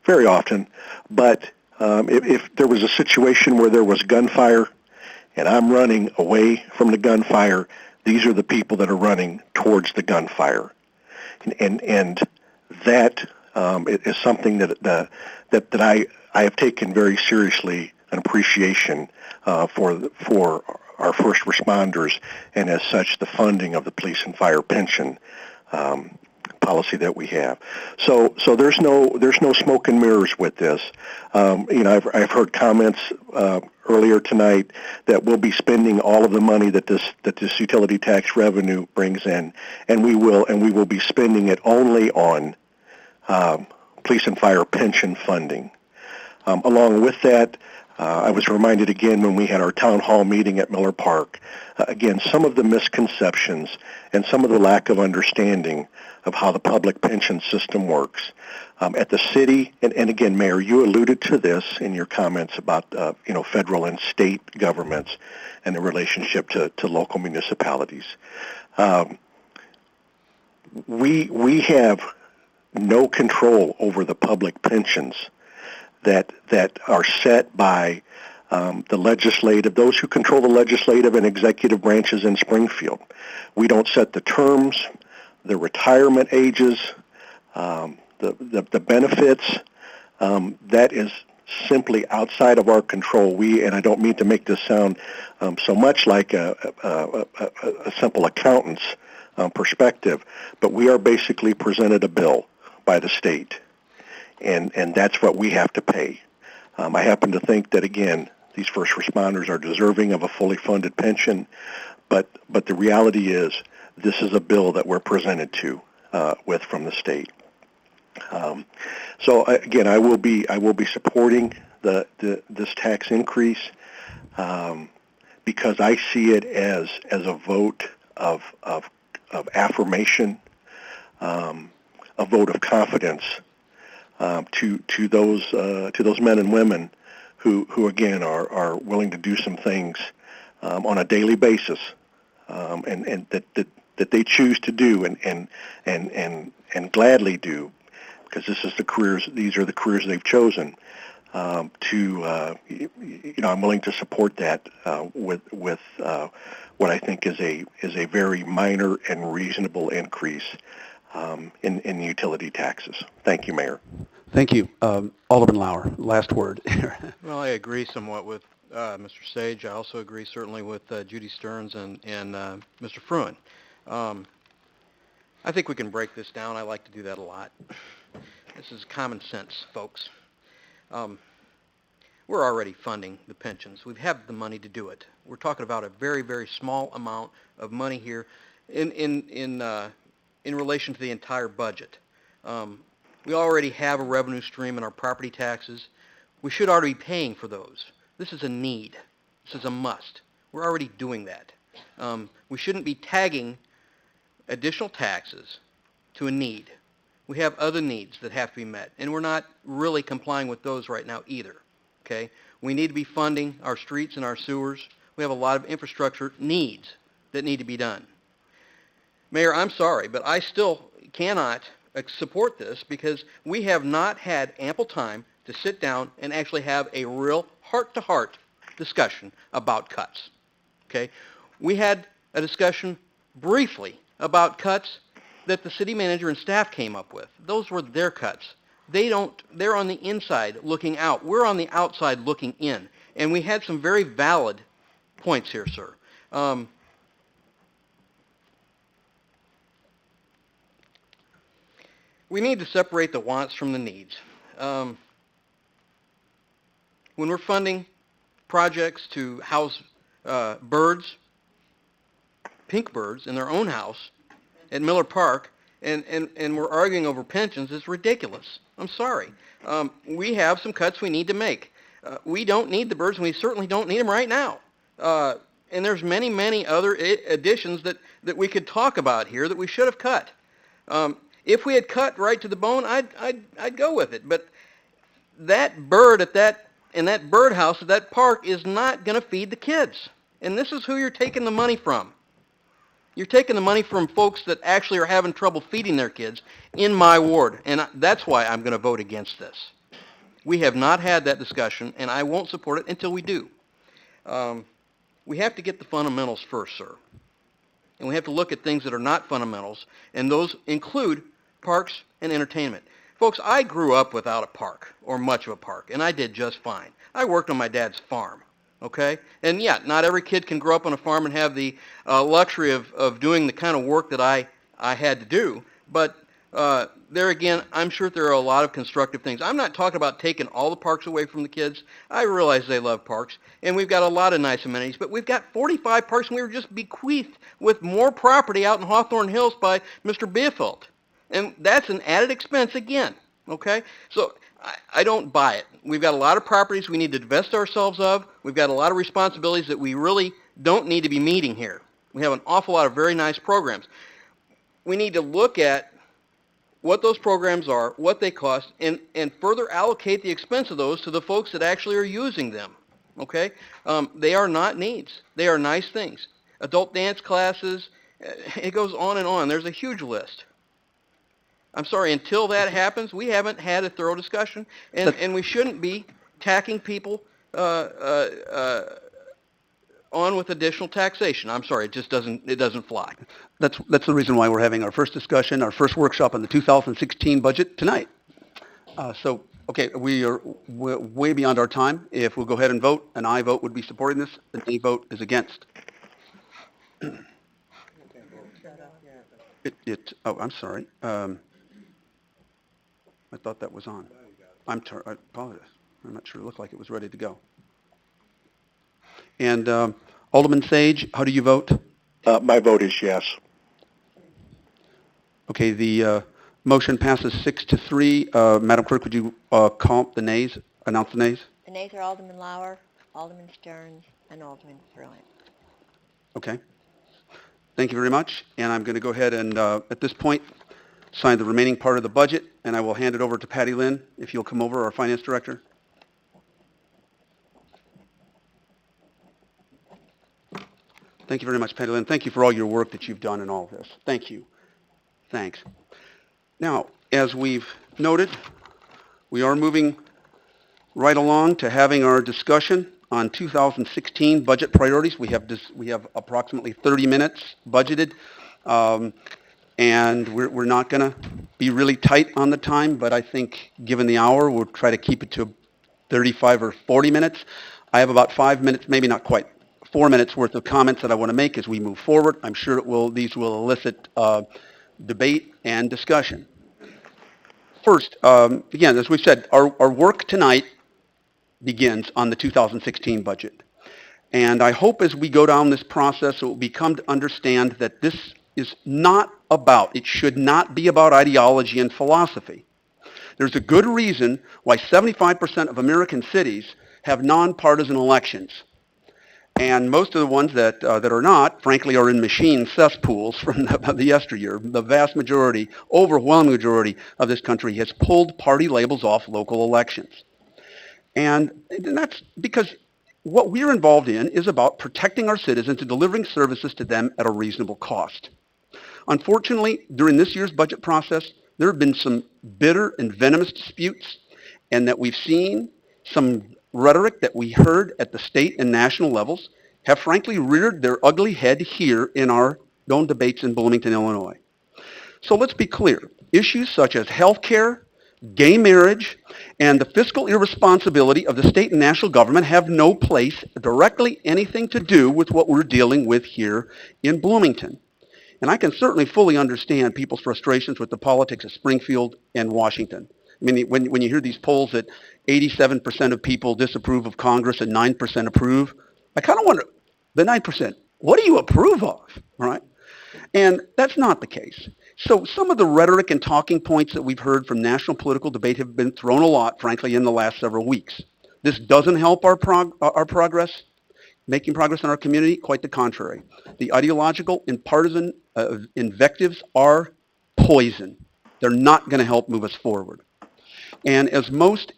very often. But if there was a situation where there was gunfire and I'm running away from the gunfire, these are the people that are running towards the gunfire. And that is something that I have taken very seriously, an appreciation for our first responders, and as such, the funding of the police and fire pension policy that we have. So there's no smoke and mirrors with this. I've heard comments earlier tonight that we'll be spending all of the money that this utility tax revenue brings in, and we will be spending it only on police and fire pension funding. Along with that, I was reminded again when we had our town hall meeting at Miller Park, again, some of the misconceptions and some of the lack of understanding of how the public pension system works. At the city, and again, Mayor, you alluded to this in your comments about federal and state governments and the relationship to local municipalities. We have no control over the public pensions that are set by those who control the legislative and executive branches in Springfield. We don't set the terms, the retirement ages, the benefits. That is simply outside of our control. And I don't mean to make this sound so much like a simple accountant's perspective, but we are basically presented a bill by the state, and that's what we have to pay. I happen to think that, again, these first responders are deserving of a fully funded pension, but the reality is this is a bill that we're presented to with from the state. So again, I will be supporting this tax increase because I see it as a vote of affirmation, a vote of confidence to those men and women who again are willing to do some things on a daily basis, and that they choose to do and gladly do, because these are the careers they've chosen. I'm willing to support that with what I think is a very minor and reasonable increase in utility taxes. Thank you, Mayor. Thank you. Alderman Lauer, last word. Well, I agree somewhat with Mr. Sage. I also agree certainly with Judy Stearns and Mr. Fruin. I think we can break this down. I like to do that a lot. This is common sense, folks. We're already funding the pensions. We have the money to do it. We're talking about a very, very small amount of money here in relation to the entire budget. We already have a revenue stream in our property taxes. We should already be paying for those. This is a need. This is a must. We're already doing that. We shouldn't be tagging additional taxes to a need. We have other needs that have to be met, and we're not really complying with those right now either. Okay? We need to be funding our streets and our sewers. We have a lot of infrastructure needs that need to be done. Mayor, I'm sorry, but I still cannot support this because we have not had ample time to sit down and actually have a real heart-to-heart discussion about cuts. Okay? We had a discussion briefly about cuts that the city manager and staff came up with. Those were their cuts. They're on the inside looking out. We're on the outside looking in. And we had some very valid points here, sir. We need to separate the wants from the needs. When we're funding projects to house birds, pink birds, in their own house at Miller Park, and we're arguing over pensions, it's ridiculous. I'm sorry. We have some cuts we need to make. We don't need the birds, and we certainly don't need them right now. And there's many, many other additions that we could talk about here that we should have cut. If we had cut right to the bone, I'd go with it. But that bird in that birdhouse at that park is not going to feed the kids. And this is who you're taking the money from. You're taking the money from folks that actually are having trouble feeding their kids in my ward. And that's why I'm going to vote against this. We have not had that discussion, and I won't support it until we do. We have to get the fundamentals first, sir. And we have to look at things that are not fundamentals, and those include parks and entertainment. Folks, I grew up without a park, or much of a park, and I did just fine. I worked on my dad's farm, okay? And yeah, not every kid can grow up on a farm and have the luxury of doing the kind of work that I had to do, but There again, I'm sure there are a lot of constructive things. I'm not talking about taking all the parks away from the kids. I realize they love parks, and we've got a lot of nice amenities, but we've got 45 parks, and we were just bequeathed with more property out in Hawthorne Hills by Mr. Beerfeld. And that's an added expense again, okay? So I don't buy it. We've got a lot of properties we need to divest ourselves of. We've got a lot of responsibilities that we really don't need to be meeting here. We have an awful lot of very nice programs. We need to look at what those programs are, what they cost, and further allocate the expense of those to the folks that actually are using them, okay? They are not needs. They are nice things. Adult dance classes, it goes on and on. There's a huge list. I'm sorry, until that happens, we haven't had a thorough discussion, and we shouldn't be tacking people on with additional taxation. I'm sorry, it doesn't fly. That's the reason why we're having our first discussion, our first workshop on the 2016 budget tonight. Okay, we are way beyond our time. If we'll go ahead and vote, an aye vote would be supporting this, an nay vote is against. I'm sorry. I thought that was on. I apologize. I'm not sure. It looked like it was ready to go. And Alderman Sage, how do you vote? My vote is yes. Okay, the motion passes 6-3. Madam Clerk, would you announce the nays? The nays are Alderman Lauer, Alderman Stearns, and Alderman Ferland. Okay. Thank you very much. And I'm going to go ahead and, at this point, sign the remaining part of the budget, and I will hand it over to Patty Lynn, if you'll come over, our Finance Director. Thank you very much, Patty Lynn. Thank you for all your work that you've done in all of this. Thank you. Thanks. Now, as we've noted, we are moving right along to having our discussion on 2016 budget priorities. We have approximately 30 minutes budgeted, and we're not going to be really tight on the time, but I think given the hour, we'll try to keep it to 35 or 40 minutes. I have about 5 minutes, maybe not quite, 4 minutes worth of comments that I want to make as we move forward. I'm sure these will elicit debate and discussion. First, again, as we've said, our work tonight begins on the 2016 budget. And I hope as we go down this process, it will become to understand that this is not about, it should not be about ideology and philosophy. There's a good reason why 75% of American cities have nonpartisan elections. And most of the ones that are not, frankly, are in machine cesspools from the yesteryear. The vast majority, overwhelming majority of this country has pulled party labels off local elections. And that's because what we're involved in is about protecting our citizens and delivering services to them at a reasonable cost. Unfortunately, during this year's budget process, there have been some bitter and venomous disputes, and that we've seen some rhetoric that we heard at the state and national levels have frankly reared their ugly head here in our own debates in Bloomington, Illinois. So let's be clear. Issues such as health care, gay marriage, and the fiscal irresponsibility of the state and national government have no place, directly anything to do with what we're dealing with here in Bloomington. And I can certainly fully understand people's frustrations with the politics of Springfield and Washington. I mean, when you hear these polls that 87% of people disapprove of Congress and 9% approve, I kind of wonder, the 9%, what do you approve of, right? And that's not the case. So some of the rhetoric and talking points that we've heard from national political debate have been thrown a lot, frankly, in the last several weeks. This doesn't help our progress, making progress in our community, quite the contrary. The ideological and partisan invectives are poison. They're not going to help move us forward. And as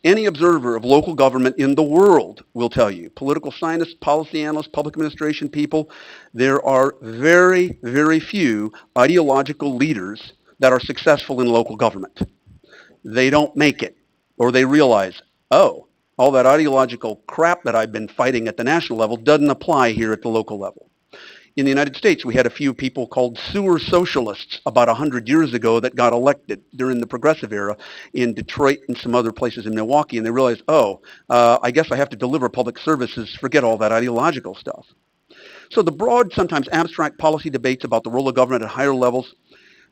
any observer of local government in the world will tell you, political scientists, policy analysts, public administration people, there are very, very few ideological leaders that are successful in local government. They don't make it, or they realize, oh, all that ideological crap that I've been fighting at the national level doesn't apply here at the local level. In the United States, we had a few people called sewer socialists about 100 years ago that got elected during the progressive era in Detroit and some other places in Milwaukee, and they realized, I guess I have to deliver public services, forget all that ideological stuff. So the broad, sometimes abstract policy debates about the role of government at higher levels,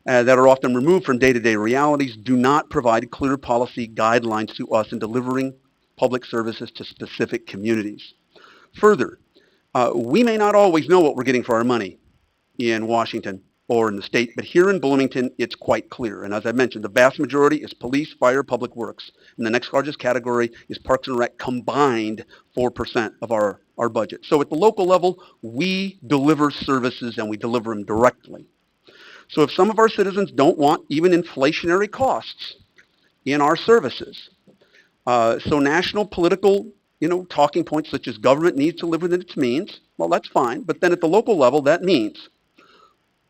that are often removed from day-to-day realities do not provide clear policy guidelines to us in delivering public services to specific communities. Further, we may not always know what we're getting for our money in Washington or in the state, but here in Bloomington, it's quite clear. And as I mentioned, the vast majority is police, fire, public works. And the next largest category is Parks and Rec, combined 4% of our budget. So at the local level, we deliver services and we deliver them directly. So if some of our citizens don't want even inflationary costs in our services, so national political talking points such as government needs to live within its means, well, that's fine. But then at the local level, that means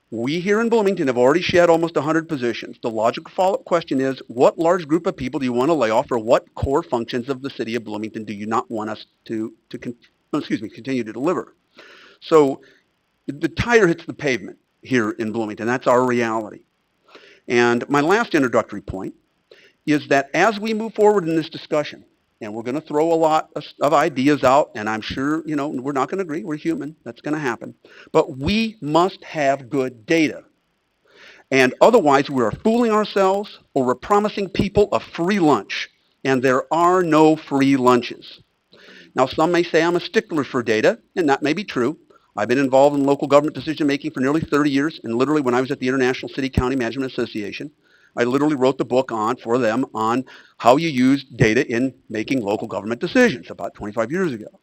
we here in Bloomington have already shed almost 100 positions. The logical follow-up question is, what large group of people do you want to lay off, or what core functions of the city of Bloomington do you not want us to continue to deliver? So the tire hits the pavement here in Bloomington. That's our reality. And my last introductory point is that as we move forward in this discussion, and we're going to throw a lot of ideas out, and I'm sure, we're not going to agree. We're human. That's going to happen. But we must have good data. And otherwise, we are fooling ourselves, or we're promising people a free lunch. And there are no free lunches. Now, some may say I'm a stickler for data, and that may be true. I've been involved in local government decision-making for nearly 30 years, and literally when I was at the International City County Management Association, I literally wrote the book for them on how you use data in making local government decisions about 25 years ago.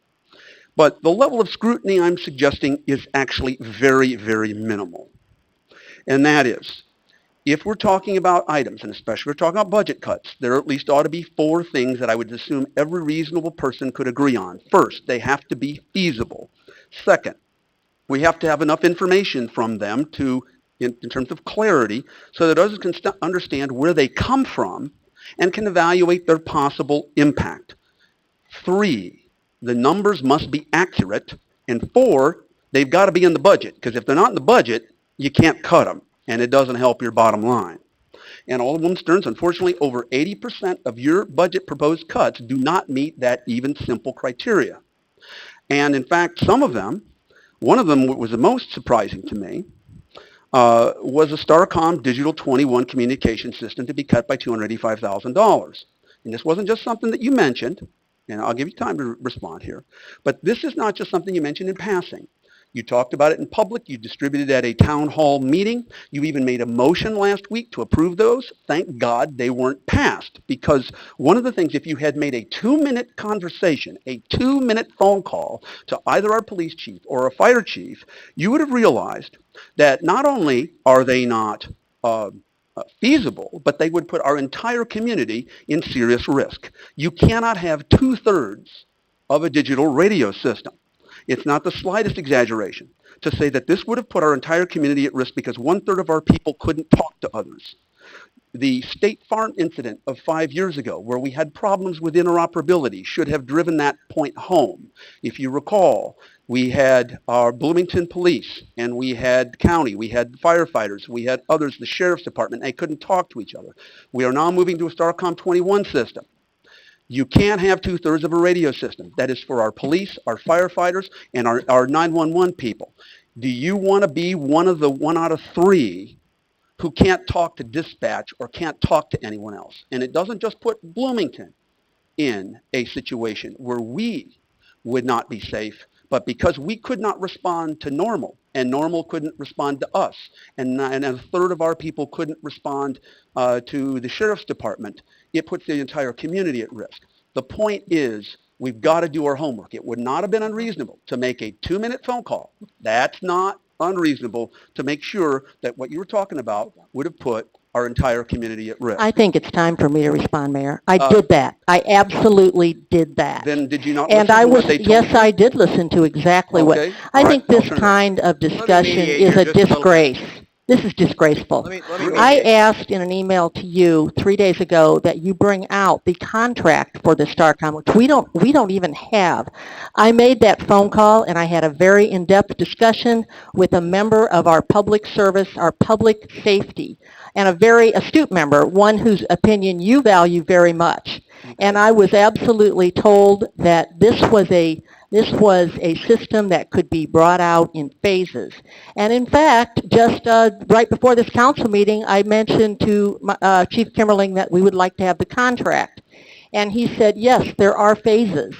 But the level of scrutiny I'm suggesting is actually very, very minimal. And that is, if we're talking about items, and especially if we're talking about budget cuts, there at least ought to be 4 things that I would assume every reasonable person could agree on. First, they have to be feasible. Second, we have to have enough information from them in terms of clarity, so that others can understand where they come from and can evaluate their possible impact. 3, the numbers must be accurate. And 4, they've got to be in the budget, because if they're not in the budget, you can't cut them, and it doesn't help your bottom line. And Alderman Stearns, unfortunately, over 80% of your budget proposed cuts do not meet that even simple criteria. And in fact, some of them, one of them was the most surprising to me, was a Starcom Digital 21 communication system to be cut by $285,000. And this wasn't just something that you mentioned, and I'll give you time to respond here, but this is not just something you mentioned in passing. You talked about it in public. You distributed at a town hall meeting. You even made a motion last week to approve those. Thank God they weren't passed, because one of the things, if you had made a 2-minute conversation, a 2-minute phone call to either our police chief or a fire chief, you would have realized that not only are they not feasible, but they would put our entire community in serious risk. You cannot have 2/3 of a digital radio system. It's not the slightest exaggeration to say that this would have put our entire community at risk, because 1/3 of our people couldn't talk to others. The State Farm incident of 5 years ago, where we had problems with interoperability, should have driven that point home. If you recall, we had our Bloomington police, and we had county, we had firefighters, we had others, the sheriff's department, they couldn't talk to each other. We are now moving to a Starcom 21 system. You can't have 2/3 of a radio system. That is for our police, our firefighters, and our 911 people. Do you want to be one of the 1 out of 3 who can't talk to dispatch or can't talk to anyone else? And it doesn't just put Bloomington in a situation where we would not be safe, but because we could not respond to normal, and normal couldn't respond to us, and 1/3 of our people couldn't respond to the sheriff's department, it puts the entire community at risk. The point is, we've got to do our homework. It would not have been unreasonable to make a 2-minute phone call. That's not unreasonable to make sure that what you were talking about would have put our entire community at risk. I think it's time for me to respond, Mayor. I did that. I absolutely did that. Then did you not And listen I to was, what they told yes, you? I did listen to exactly what, Okay. I All think right, I'll this turn it kind of discussion mediate is here a just a little bit. disgrace. This is disgraceful. Let me I mediate. asked in an email to you 3 days ago that you bring out the contract for the Starcom, which we don't even have. I made that phone call, and I had a very in-depth discussion with a member of our public service, our public safety, and a very astute member, one whose opinion you value very much. And I was absolutely told that this was This was a system that could be brought out in phases. And in fact, just right before this council meeting, I mentioned to Chief Kimmerling that we would like to have the contract. And he said, yes, there are phases.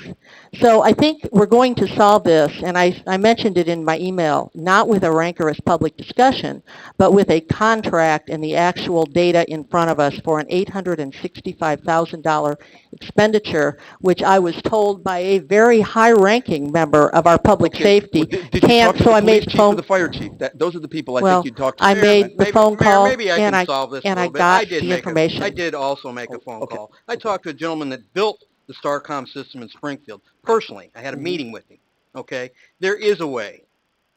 So I think we're going to solve this, and I mentioned it in my email, not with a rancorous public discussion, but with a contract and the actual data in front of us for an $865,000 expenditure, which I was told by a very high-ranking member of our public safety Did you talk can't, to so the I police made chief or phone, the fire chief? Those are the people I well, think you talked to. I made the phone call, Maybe I and can solve this a I little bit. got did the make information. I did also make a phone call. I talked to a gentleman that built the Starcom system in Springfield. Personally, I had a meeting with him. Okay? There is a way.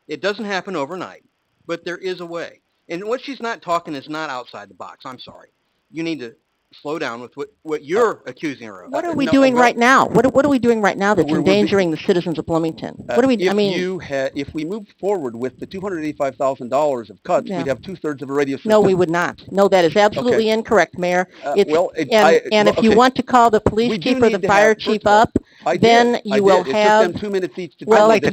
It doesn't happen overnight, but there is a way. And what she's not talking is not outside the box. I'm sorry. You need to slow down with what you're accusing her of. What are we doing right now? What are we doing right now that's endangering the citizens of Bloomington? What are we, If we move forward with the $285,000 of cuts, Yeah. we'd have two-thirds of a radio system. No, we would not. No, that is absolutely incorrect, Mayor. And if you want to call the police chief or the fire chief up, then you will have, It took them 2 minutes each to well, do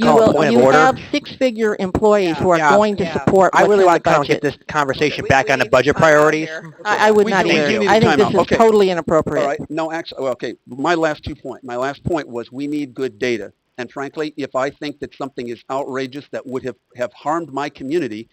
you have six-figure employees who are going to support I what's really in want the to kind of get budget. this conversation back on the budget priorities. I would not either. I think this is totally inappropriate. All right. No, actually, well, okay. My last point was we need good data. And frankly, if I think that something is outrageous that would have harmed my community,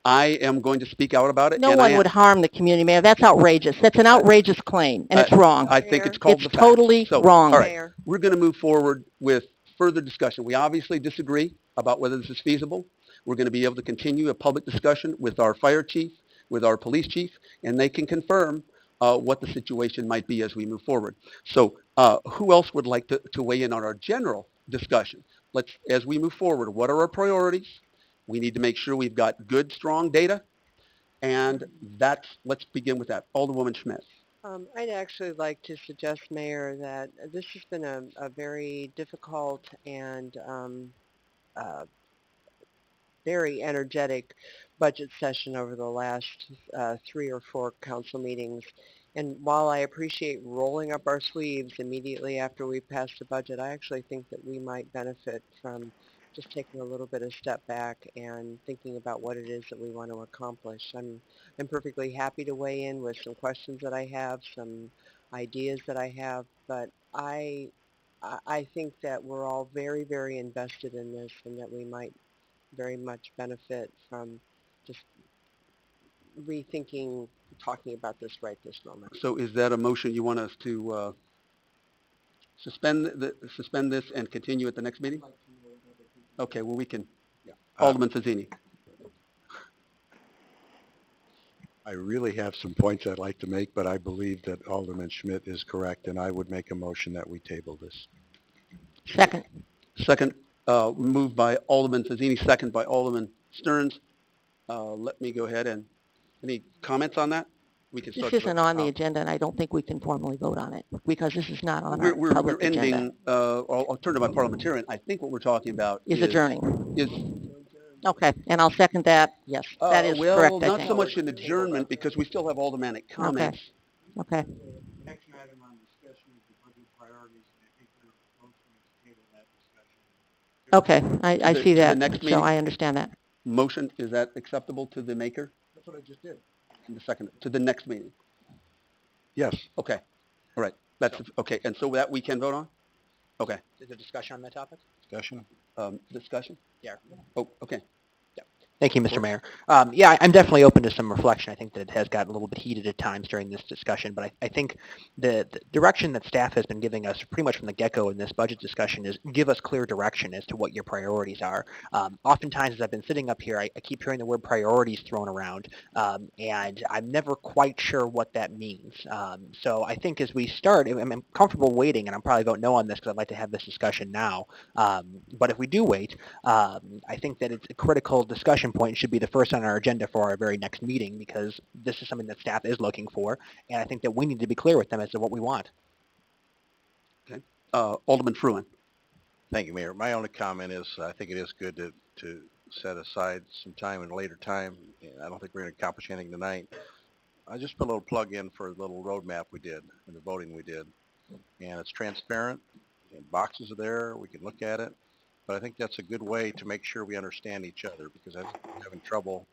I am going to speak out about it. No one would harm the community, Mayor. That's outrageous. That's an outrageous claim, and it's wrong. I think it's called the It's facts. totally wrong. All right. We're going to move forward with further discussion. We obviously disagree about whether this is feasible. We're going to be able to continue a public discussion with our fire chief, with our police chief, and they can confirm what the situation might be as we move forward. So who else would like to weigh in on our general discussion? As we move forward, what are our priorities? We need to make sure we've got good, strong data, and let's begin with that. Alderwoman Schmidt. I'd actually like to suggest, Mayor, that this has been a very difficult and very energetic budget session over the last 3 or 4 council meetings. And while I appreciate rolling up our sleeves immediately after we pass the budget, I actually think that we might benefit from just taking a little bit of step back and thinking about what it is that we want to accomplish. I'm perfectly happy to weigh in with some questions that I have, some ideas that I have, but I think that we're all very, very invested in this, and that we might very much benefit from just rethinking, talking about this right this moment. So is that a motion you want us to suspend this and continue at the next meeting? Okay, well, we can. Alderman Fazzini. I really have some points I'd like to make, but I believe that Alderman Schmidt is correct, and I would make a motion that we table this. Second. Second, moved by Alderman Fazzini, second by Stearns. Let me go ahead and, any comments on that? We can start. This isn't on the agenda, and I don't think we can formally vote on it, because this is not on our public We're ending, agenda. I'll turn to my parliamentarian. I think what we're talking about Is adjourning. Is, Okay, and I'll second that. Yes, that is correct, I well, think. not so much an adjournment, because we still have aldermanic comments. Okay. Action item on discussion of the budget priorities, and I think there was a motion to table that discussion. Okay, I see that, so I understand that. Motion, is that acceptable to the maker? That's what I just did. And the second, to the next meeting? Yes. Okay, all right, that's, okay, and so that we can vote on? Okay. Is there discussion on that topic? Discussion? Discussion? Yeah. Oh, okay. Thank you, Mr. Mayor. Yeah, I'm definitely open to some reflection. I think that it has gotten a little bit heated at times during this discussion, but I think the direction that staff has been giving us pretty much from the get-go in this budget discussion is give us clear direction as to what your priorities are. Oftentimes, as I've been sitting up here, I keep hearing the word priorities thrown around, and I'm never quite sure what that means. So I think as we start, I'm comfortable waiting, and I'm probably vote no on this because I'd like to have this discussion now. But if we do wait, I think that it's a critical discussion point, should be the first on our agenda for our very next meeting, because this is something that staff is looking for, and I think that we need to be clear with them as to what we want. Okay. Alderman Fruin. Thank you, Mayor. My only comment is I think it is good to set aside some time in a later time. I don't think we're going to accomplish anything tonight. I just put a little plug in for the little roadmap we did and the voting we did, and it's transparent, and boxes are there. We can look at it. but I think that's a good way to make sure we understand each other, because I'm having trouble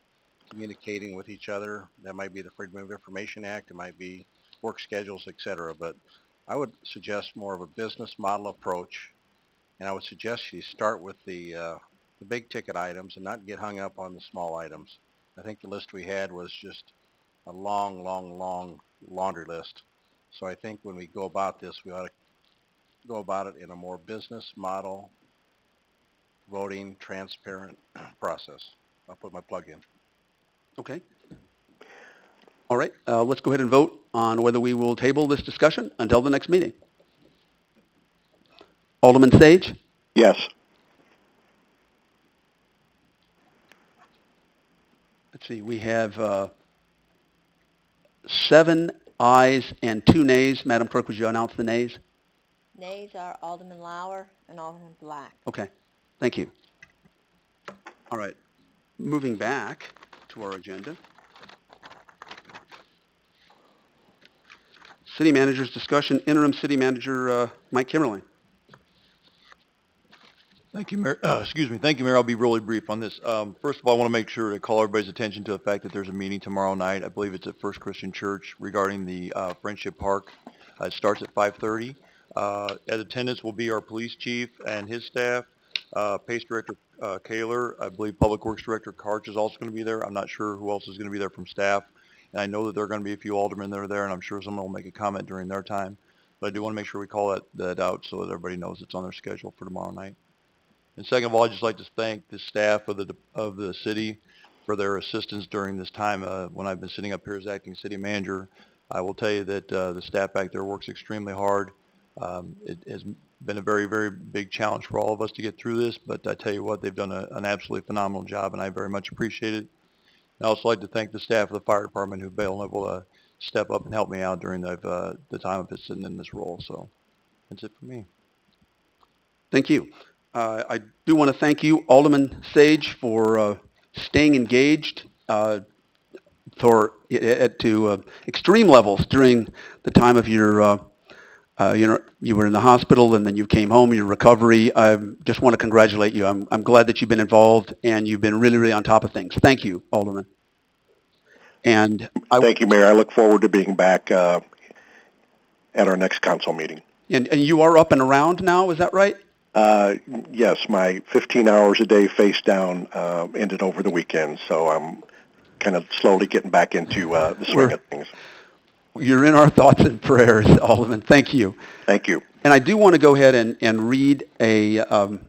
communicating with each other. That might be the Freedom of Information Act, it might be work schedules, et cetera, but I would suggest more of a business model approach, and I would suggest you start with the big ticket items and not get hung up on the small items. I think the list we had was just a long, long, long laundry list. So I think when we go about this, we ought to go about it in a more business model, voting, transparent process. I'll put my plug in. Okay. All right, let's go ahead and vote on whether we will table this discussion until the next meeting. Alderman Sage? Yes. Let's see, we have 7 ayes and 2 nays. Madam Clerk, would you announce the nays? Nays are Alderman Lauer and Alderman Black. Okay, thank you. All right, moving back to our agenda. City Manager's discussion, Interim City Manager Mike Kimmerling. Thank you, Mayor. Thank you, Mayor. I'll be really brief on this. First of all, I want to make sure to call everybody's attention to the fact that there's a meeting tomorrow night. I believe it's at First Christian Church regarding the Friendship Park. It starts at 5:30. At attendance will be our police chief and his staff, Pace Director Kaler. I believe Public Works Director Karch is also going to be there. I'm not sure who else is going to be there from staff. And I know that there are going to be a few aldermen that are there, and I'm sure someone will make a comment during their time. But I do want to make sure we call that out so that everybody knows it's on their schedule for tomorrow night. And second of all, I'd just like to thank the staff of the city for their assistance during this time. When I've been sitting up here as acting city manager, I will tell you that the staff back there works extremely hard. It has been a very, very big challenge for all of us to get through this, but I tell you what, they've done an absolutely phenomenal job, and I very much appreciate it. I'd also like to thank the staff of the fire department who've been able to step up and help me out during the time I've been sitting in this role. So that's it for me. Thank you. I do want to thank you, Alderman Sage, for staying engaged to extreme levels during the time of your, you were in the hospital and then you came home, your recovery. I just want to congratulate you. I'm glad that you've been involved and you've been really, really on top of things. Thank you, Alderman. And thank you, Mayor. I look forward to being back at our next council meeting. And you are up and around now, is that right? Yes, my 15 hours a day face down ended over the weekend, so I'm kind of slowly getting back into the swing of things. You're in our thoughts and prayers, Alderman. Thank you. Thank you. And I do want to go ahead and read a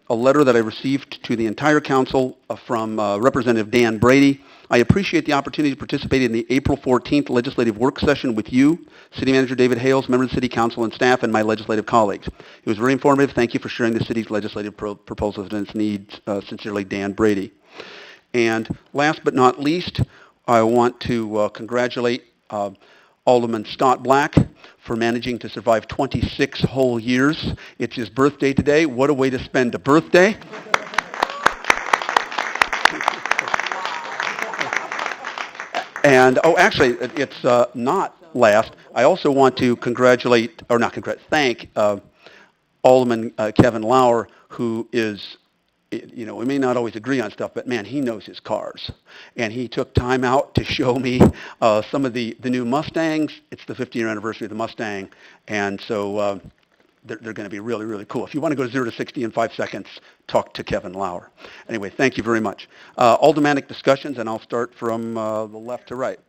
letter that I received to the entire council from Representative Dan Brady. I appreciate the opportunity to participate in the April 14th legislative work session with you, City Manager David Hales, members of the City Council and staff, and my legislative colleagues. It was very informative. Thank you for sharing the city's legislative proposals and its needs. Sincerely, Dan Brady. And last but not least, I want to congratulate Alderman Scott Black for managing to survive 26 whole years. It's his birthday today. What a way to spend a birthday. And, actually, it's not last. I also want to thank Alderman Kevin Lauer, who is, we may not always agree on stuff, but man, he knows his cars. And he took time out to show me some of the new Mustangs. It's the 50-year anniversary of the Mustang, and so they're going to be really, really cool. If you want to go 0 to 60 in 5 seconds, talk to Kevin Lauer. Anyway, thank you very much. Aldermanic discussions, and I'll start from the left to right.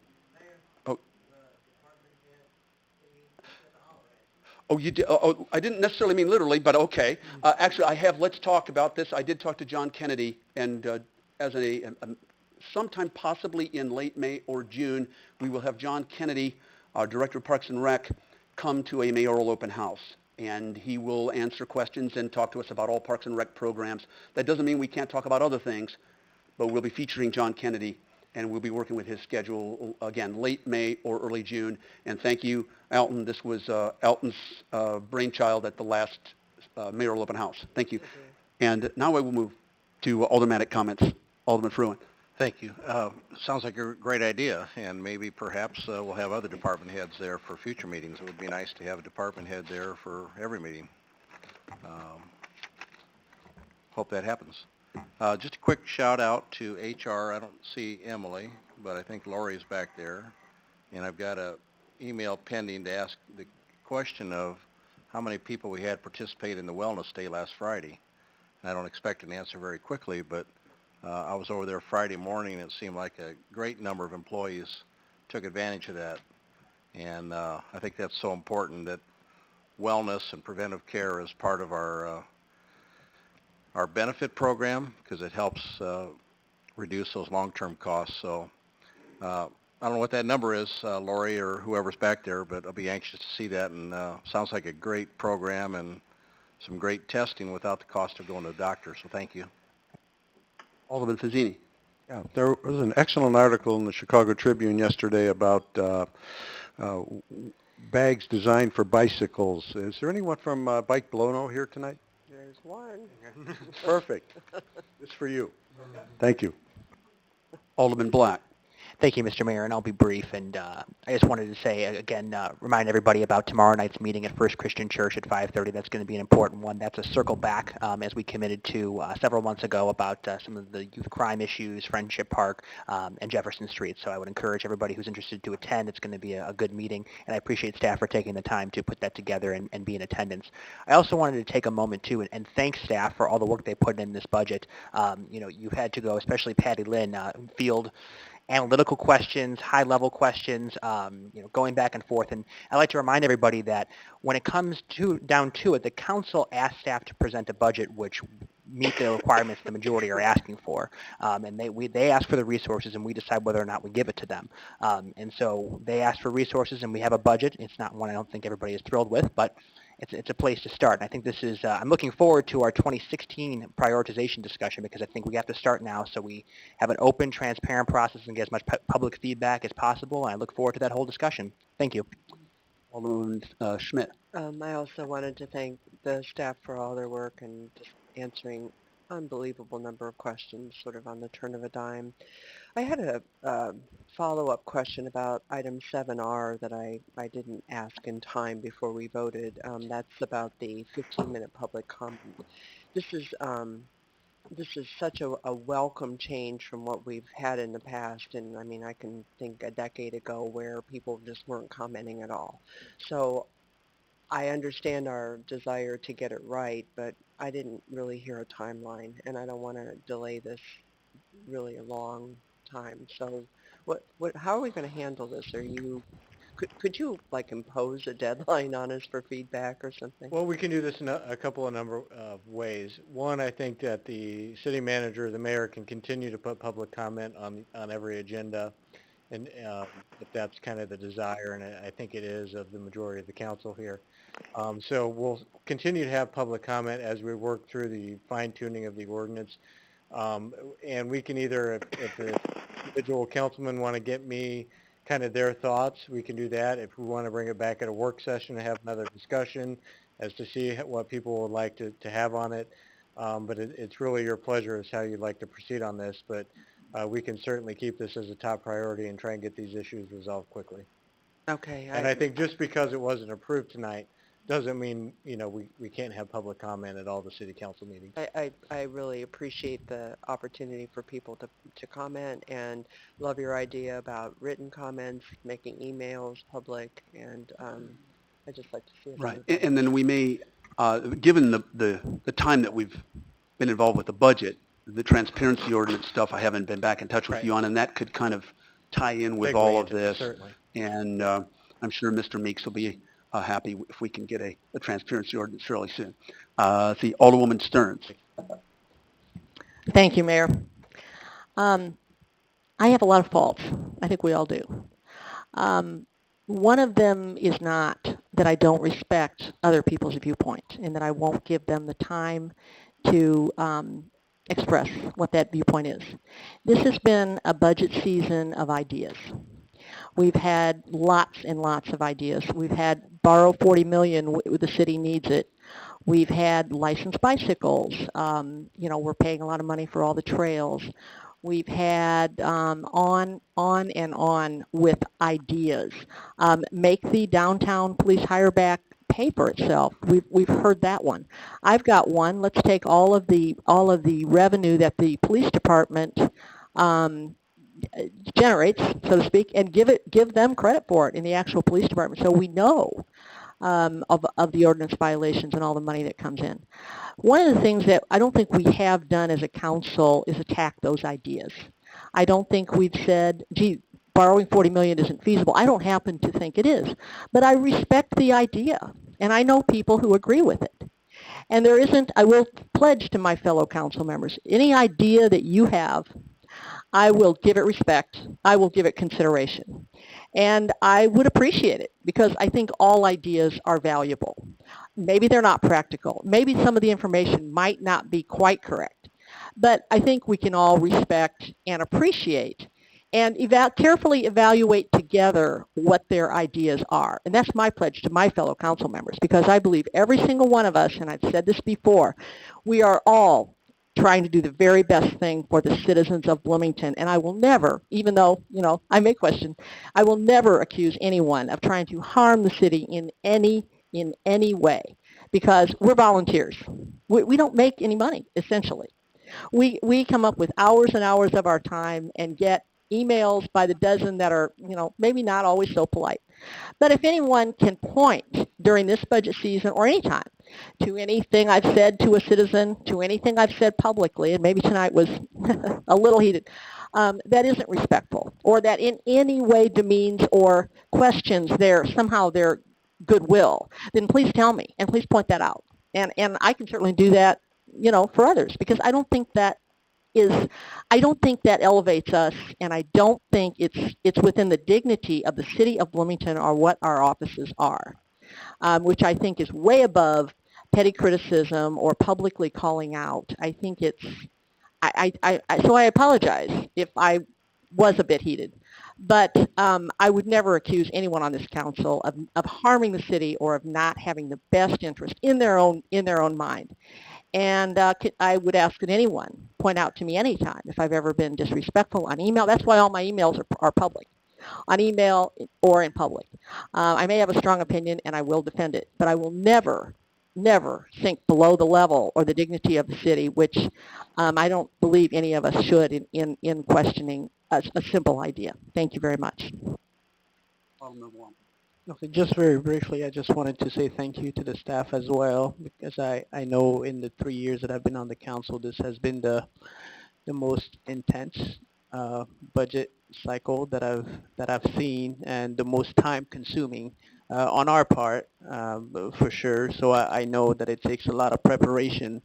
Oh, you did? Oh, I didn't necessarily mean literally, but okay. Actually, let's talk about this. I did talk to John Kennedy, and as sometime possibly in late May or June, we will have John Kennedy, our Director of Parks and Rec, come to a mayoral open house. And he will answer questions and talk to us about all Parks and Rec programs. That doesn't mean we can't talk about other things, but we'll be featuring John Kennedy, and we'll be working with his schedule, again, late May or early June. And thank you, Alton. This was Alton's brainchild at the last mayoral open house. Thank you. And now I will move to aldermanic comments. Alderman Fruin. Thank you. Sounds like a great idea, and maybe perhaps we'll have other department heads there for future meetings. It would be nice to have a department head there for every meeting. hope that happens. Just a quick shout out to HR. I don't see Emily, but I think Lori's back there. And I've got a email pending to ask the question of how many people we had participate in the Wellness Day last Friday. And I don't expect an answer very quickly, but I was over there Friday morning, and it seemed like a great number of employees took advantage of that. And I think that's so important that wellness and preventive care is part of our benefit program because it helps reduce those long-term costs. So I don't know what that number is, Lori or whoever's back there, but I'll be anxious to see that. And sounds like a great program and some great testing without the cost of going to the doctor. So thank you. Alderman Fazzini. Yeah, there was an excellent article in the Chicago Tribune yesterday about bags designed for bicycles. Is there anyone from Bike Blono here tonight? There's one. Perfect. Just for you. Thank you. Alderman Black. Thank you, Mr. Mayor, and I'll be brief. And I just wanted to say, again, remind everybody about tomorrow night's meeting at First Christian Church at 5:30. That's going to be an important one. That's a circle back, as we committed to several months ago about some of the youth crime issues, Friendship Park, and Jefferson Street. So I would encourage everybody who's interested to attend. It's going to be a good meeting, and I appreciate staff for taking the time to put that together and be in attendance. I also wanted to take a moment, too, and thank staff for all the work they put in this budget. You've had to go, especially Patty Lynn, field analytical questions, high-level questions, going back and forth. And I'd like to remind everybody that when it comes down to it, the council asked staff to present a budget which meet the requirements the majority are asking for. And they ask for the resources, and we decide whether or not we give it to them. And so they asked for resources, and we have a budget. It's not one I don't think everybody is thrilled with, but it's a place to start. And I think this is, I'm looking forward to our 2016 prioritization discussion because I think we have to start now so we have an open, transparent process and get as much public feedback as possible. And I look forward to that whole discussion. Thank you. Alderman Schmidt. I also wanted to thank the staff for all their work and just answering unbelievable number of questions sort of on the turn of a dime. I had a follow-up question about item 7R that I didn't ask in time before we voted. That's about the 15-minute public comment. This is such a welcome change from what we've had in the past, and I mean I can think a decade ago where people just weren't commenting at all. So I understand our desire to get it right, but I didn't really hear a timeline, and I don't want to delay this really a long time. So how are we going to handle this? Could you like impose a deadline on us for feedback or something? Well, we can do this in a couple of number of ways. One, I think that the city manager, the mayor, can continue to put public comment on every agenda, and if that's kind of the desire, and I think it is of the majority of the council here. So we'll continue to have public comment as we work through the fine-tuning of the ordinance. And we can either, if the individual councilmen want to get me kind of their thoughts, we can do that. If we want to bring it back at a work session and have another discussion as to see what people would like to have on it. But it's really your pleasure as how you'd like to proceed on this. But we can certainly keep this as a top priority and try and get these issues resolved quickly. Okay. And I think just because it wasn't approved tonight doesn't mean, we can't have public comment at all the city council meetings. I really appreciate the opportunity for people to comment and love your idea about written comments, making emails public, and I just like to see it. Right. And then we may, given the time that we've been involved with the budget, the transparency ordinance stuff I haven't been back in touch with you on, and that could kind of tie in with all of this. Certainly. And I'm sure Mr. Meeks will be happy if we can get a transparency ordinance fairly soon. See, Alderwoman Stearns. Thank you, Mayor. I have a lot of faults. I think we all do. One of them is not that I don't respect other people's viewpoint and that I won't give them the time to express what that viewpoint is. This has been a budget season of ideas. We've had lots and lots of ideas. We've had borrow $40 million, the city needs it. We've had licensed bicycles. We're paying a lot of money for all the trails. We've had on and on with ideas. Make the downtown police hire back paper itself. We've heard that one. I've got one. Let's take all of the revenue that the police department generates, so to speak, and give them credit for it in the actual police department, so we know of the ordinance violations and all the money that comes in. One of the things that I don't think we have done as a council is attack those ideas. I don't think we've said, gee, borrowing $40 million isn't feasible. I don't happen to think it is, but I respect the idea, and I know people who agree with it. And there isn't, I will pledge to my fellow council members, any idea that you have, I will give it respect, I will give it consideration. And I would appreciate it, because I think all ideas are valuable. Maybe they're not practical. Maybe some of the information might not be quite correct. But I think we can all respect and appreciate and carefully evaluate together what their ideas are. And that's my pledge to my fellow council members, because I believe every single one of us, and I've said this before, we are all trying to do the very best thing for the citizens of Bloomington. And I will never, even though, I may question, I will never accuse anyone of trying to harm the city in any way, because we're volunteers. We don't make any money, essentially. We come up with hours and hours of our time and get emails by the dozen that are, maybe not always so polite. But if anyone can point during this budget season or any time to anything I've said to a citizen, to anything I've said publicly, and maybe tonight was a little heated, that isn't respectful, or that in any way demeans or questions somehow their goodwill, then please tell me and please point that out. And I can certainly do that, for others, because I don't think that elevates us, and I don't think it's within the dignity of the city of Bloomington or what our offices are, which I think is way above petty criticism or publicly calling out. I think so I apologize if I was a bit heated, but I would never accuse anyone on this council of harming the city or of not having the best interest in their own mind. And I would ask that anyone point out to me anytime if I've ever been disrespectful on email. That's why all my emails are public, on email or in public. I may have a strong opinion and I will defend it, but I will never sink below the level or the dignity of the city, which I don't believe any of us should in questioning a simple idea. Thank you very much. Okay, just very briefly, I just wanted to say thank you to the staff as well, because I know in the 3 years that I've been on the council, this has been the most intense budget cycle that I've seen, and the most time consuming on our part, for sure. So I know that it takes a lot of preparation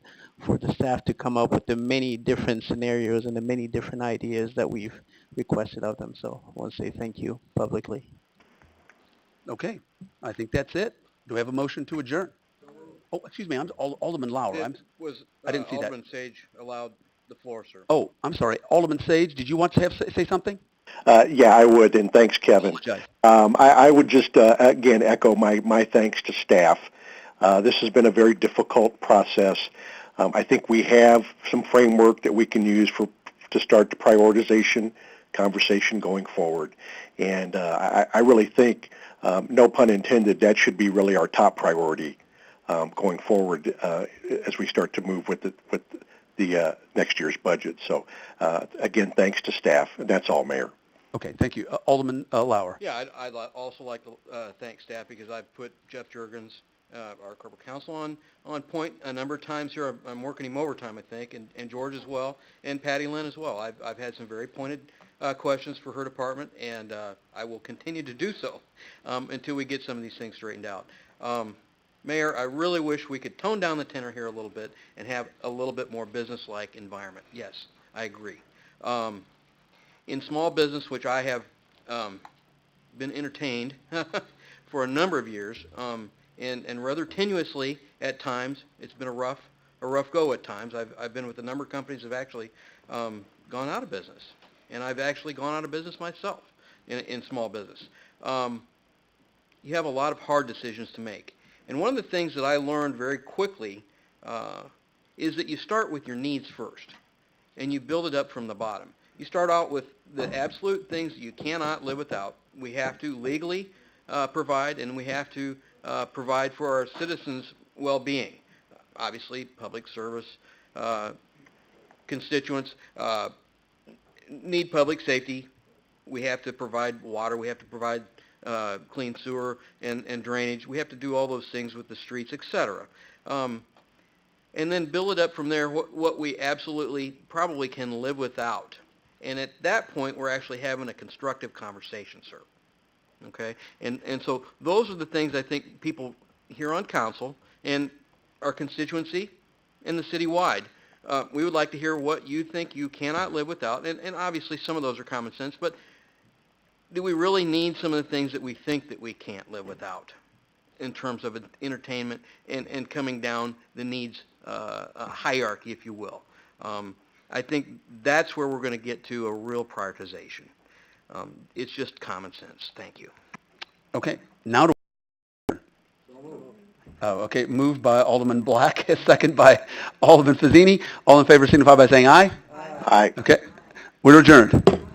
for the staff to come up with the many different scenarios and the many different ideas that we've requested of them. So I want to say thank you publicly. Okay, I think that's it. Do we have a motion to adjourn? Oh, excuse me, I'm Alderman Lauer. I didn't see that. Alderman Sage allowed the floor, sir. Oh, I'm sorry. Alderman Sage, did you want to say something? Yeah, I would, and thanks, Kevin. I would just, again, echo my thanks to staff. This has been a very difficult process. I think we have some framework that we can use to start the prioritization conversation going forward. And I really think, no pun intended, that should be really our top priority going forward as we start to move with the next year's budget. So, again, thanks to staff. And that's all, Mayor. Okay, thank you. Alderman Lauer. Yeah, I'd also like to thank staff, because I've put Jeff Juergens, our corporate counsel, on point a number of times here. I'm working him overtime, I think, and George as well, and Patty Lynn as well. I've had some very pointed questions for her department, and I will continue to do so until we get some of these things straightened out. Mayor, I really wish we could tone down the tenor here a little bit and have a little bit more business-like environment. Yes, I agree. In small business, which I have been entertained for a number of years, and rather tenuously at times, it's been a rough go at times. I've been with a number of companies that have actually gone out of business, and I've actually gone out of business myself in small business. You have a lot of hard decisions to make. And one of the things that I learned very quickly is that you start with your needs first, and you build it up from the bottom. You start out with the absolute things that you cannot live without. We have to legally provide, and we have to provide for our citizens' well-being. Obviously, public service constituents need public safety. We have to provide water. We have to provide clean sewer and drainage. We have to do all those things with the streets, et cetera. And then build it up from there, what we absolutely probably can live without. And at that point, we're actually having a constructive conversation, sir. Okay? And so those are the things I think people here on council and our constituency and the city-wide, we would like to hear what you think you cannot live without. And obviously some of those are common sense, but do we really need some of the things that we think that we can't live without in terms of entertainment and coming down the needs hierarchy, if you will? I think that's where we're going to get to a real prioritization. It's just common sense. Thank you. Okay, now to... Oh, okay, moved by Alderman Black, second by Alderman Fazzini. All in favor signify by saying aye. Aye. Okay, we're adjourned.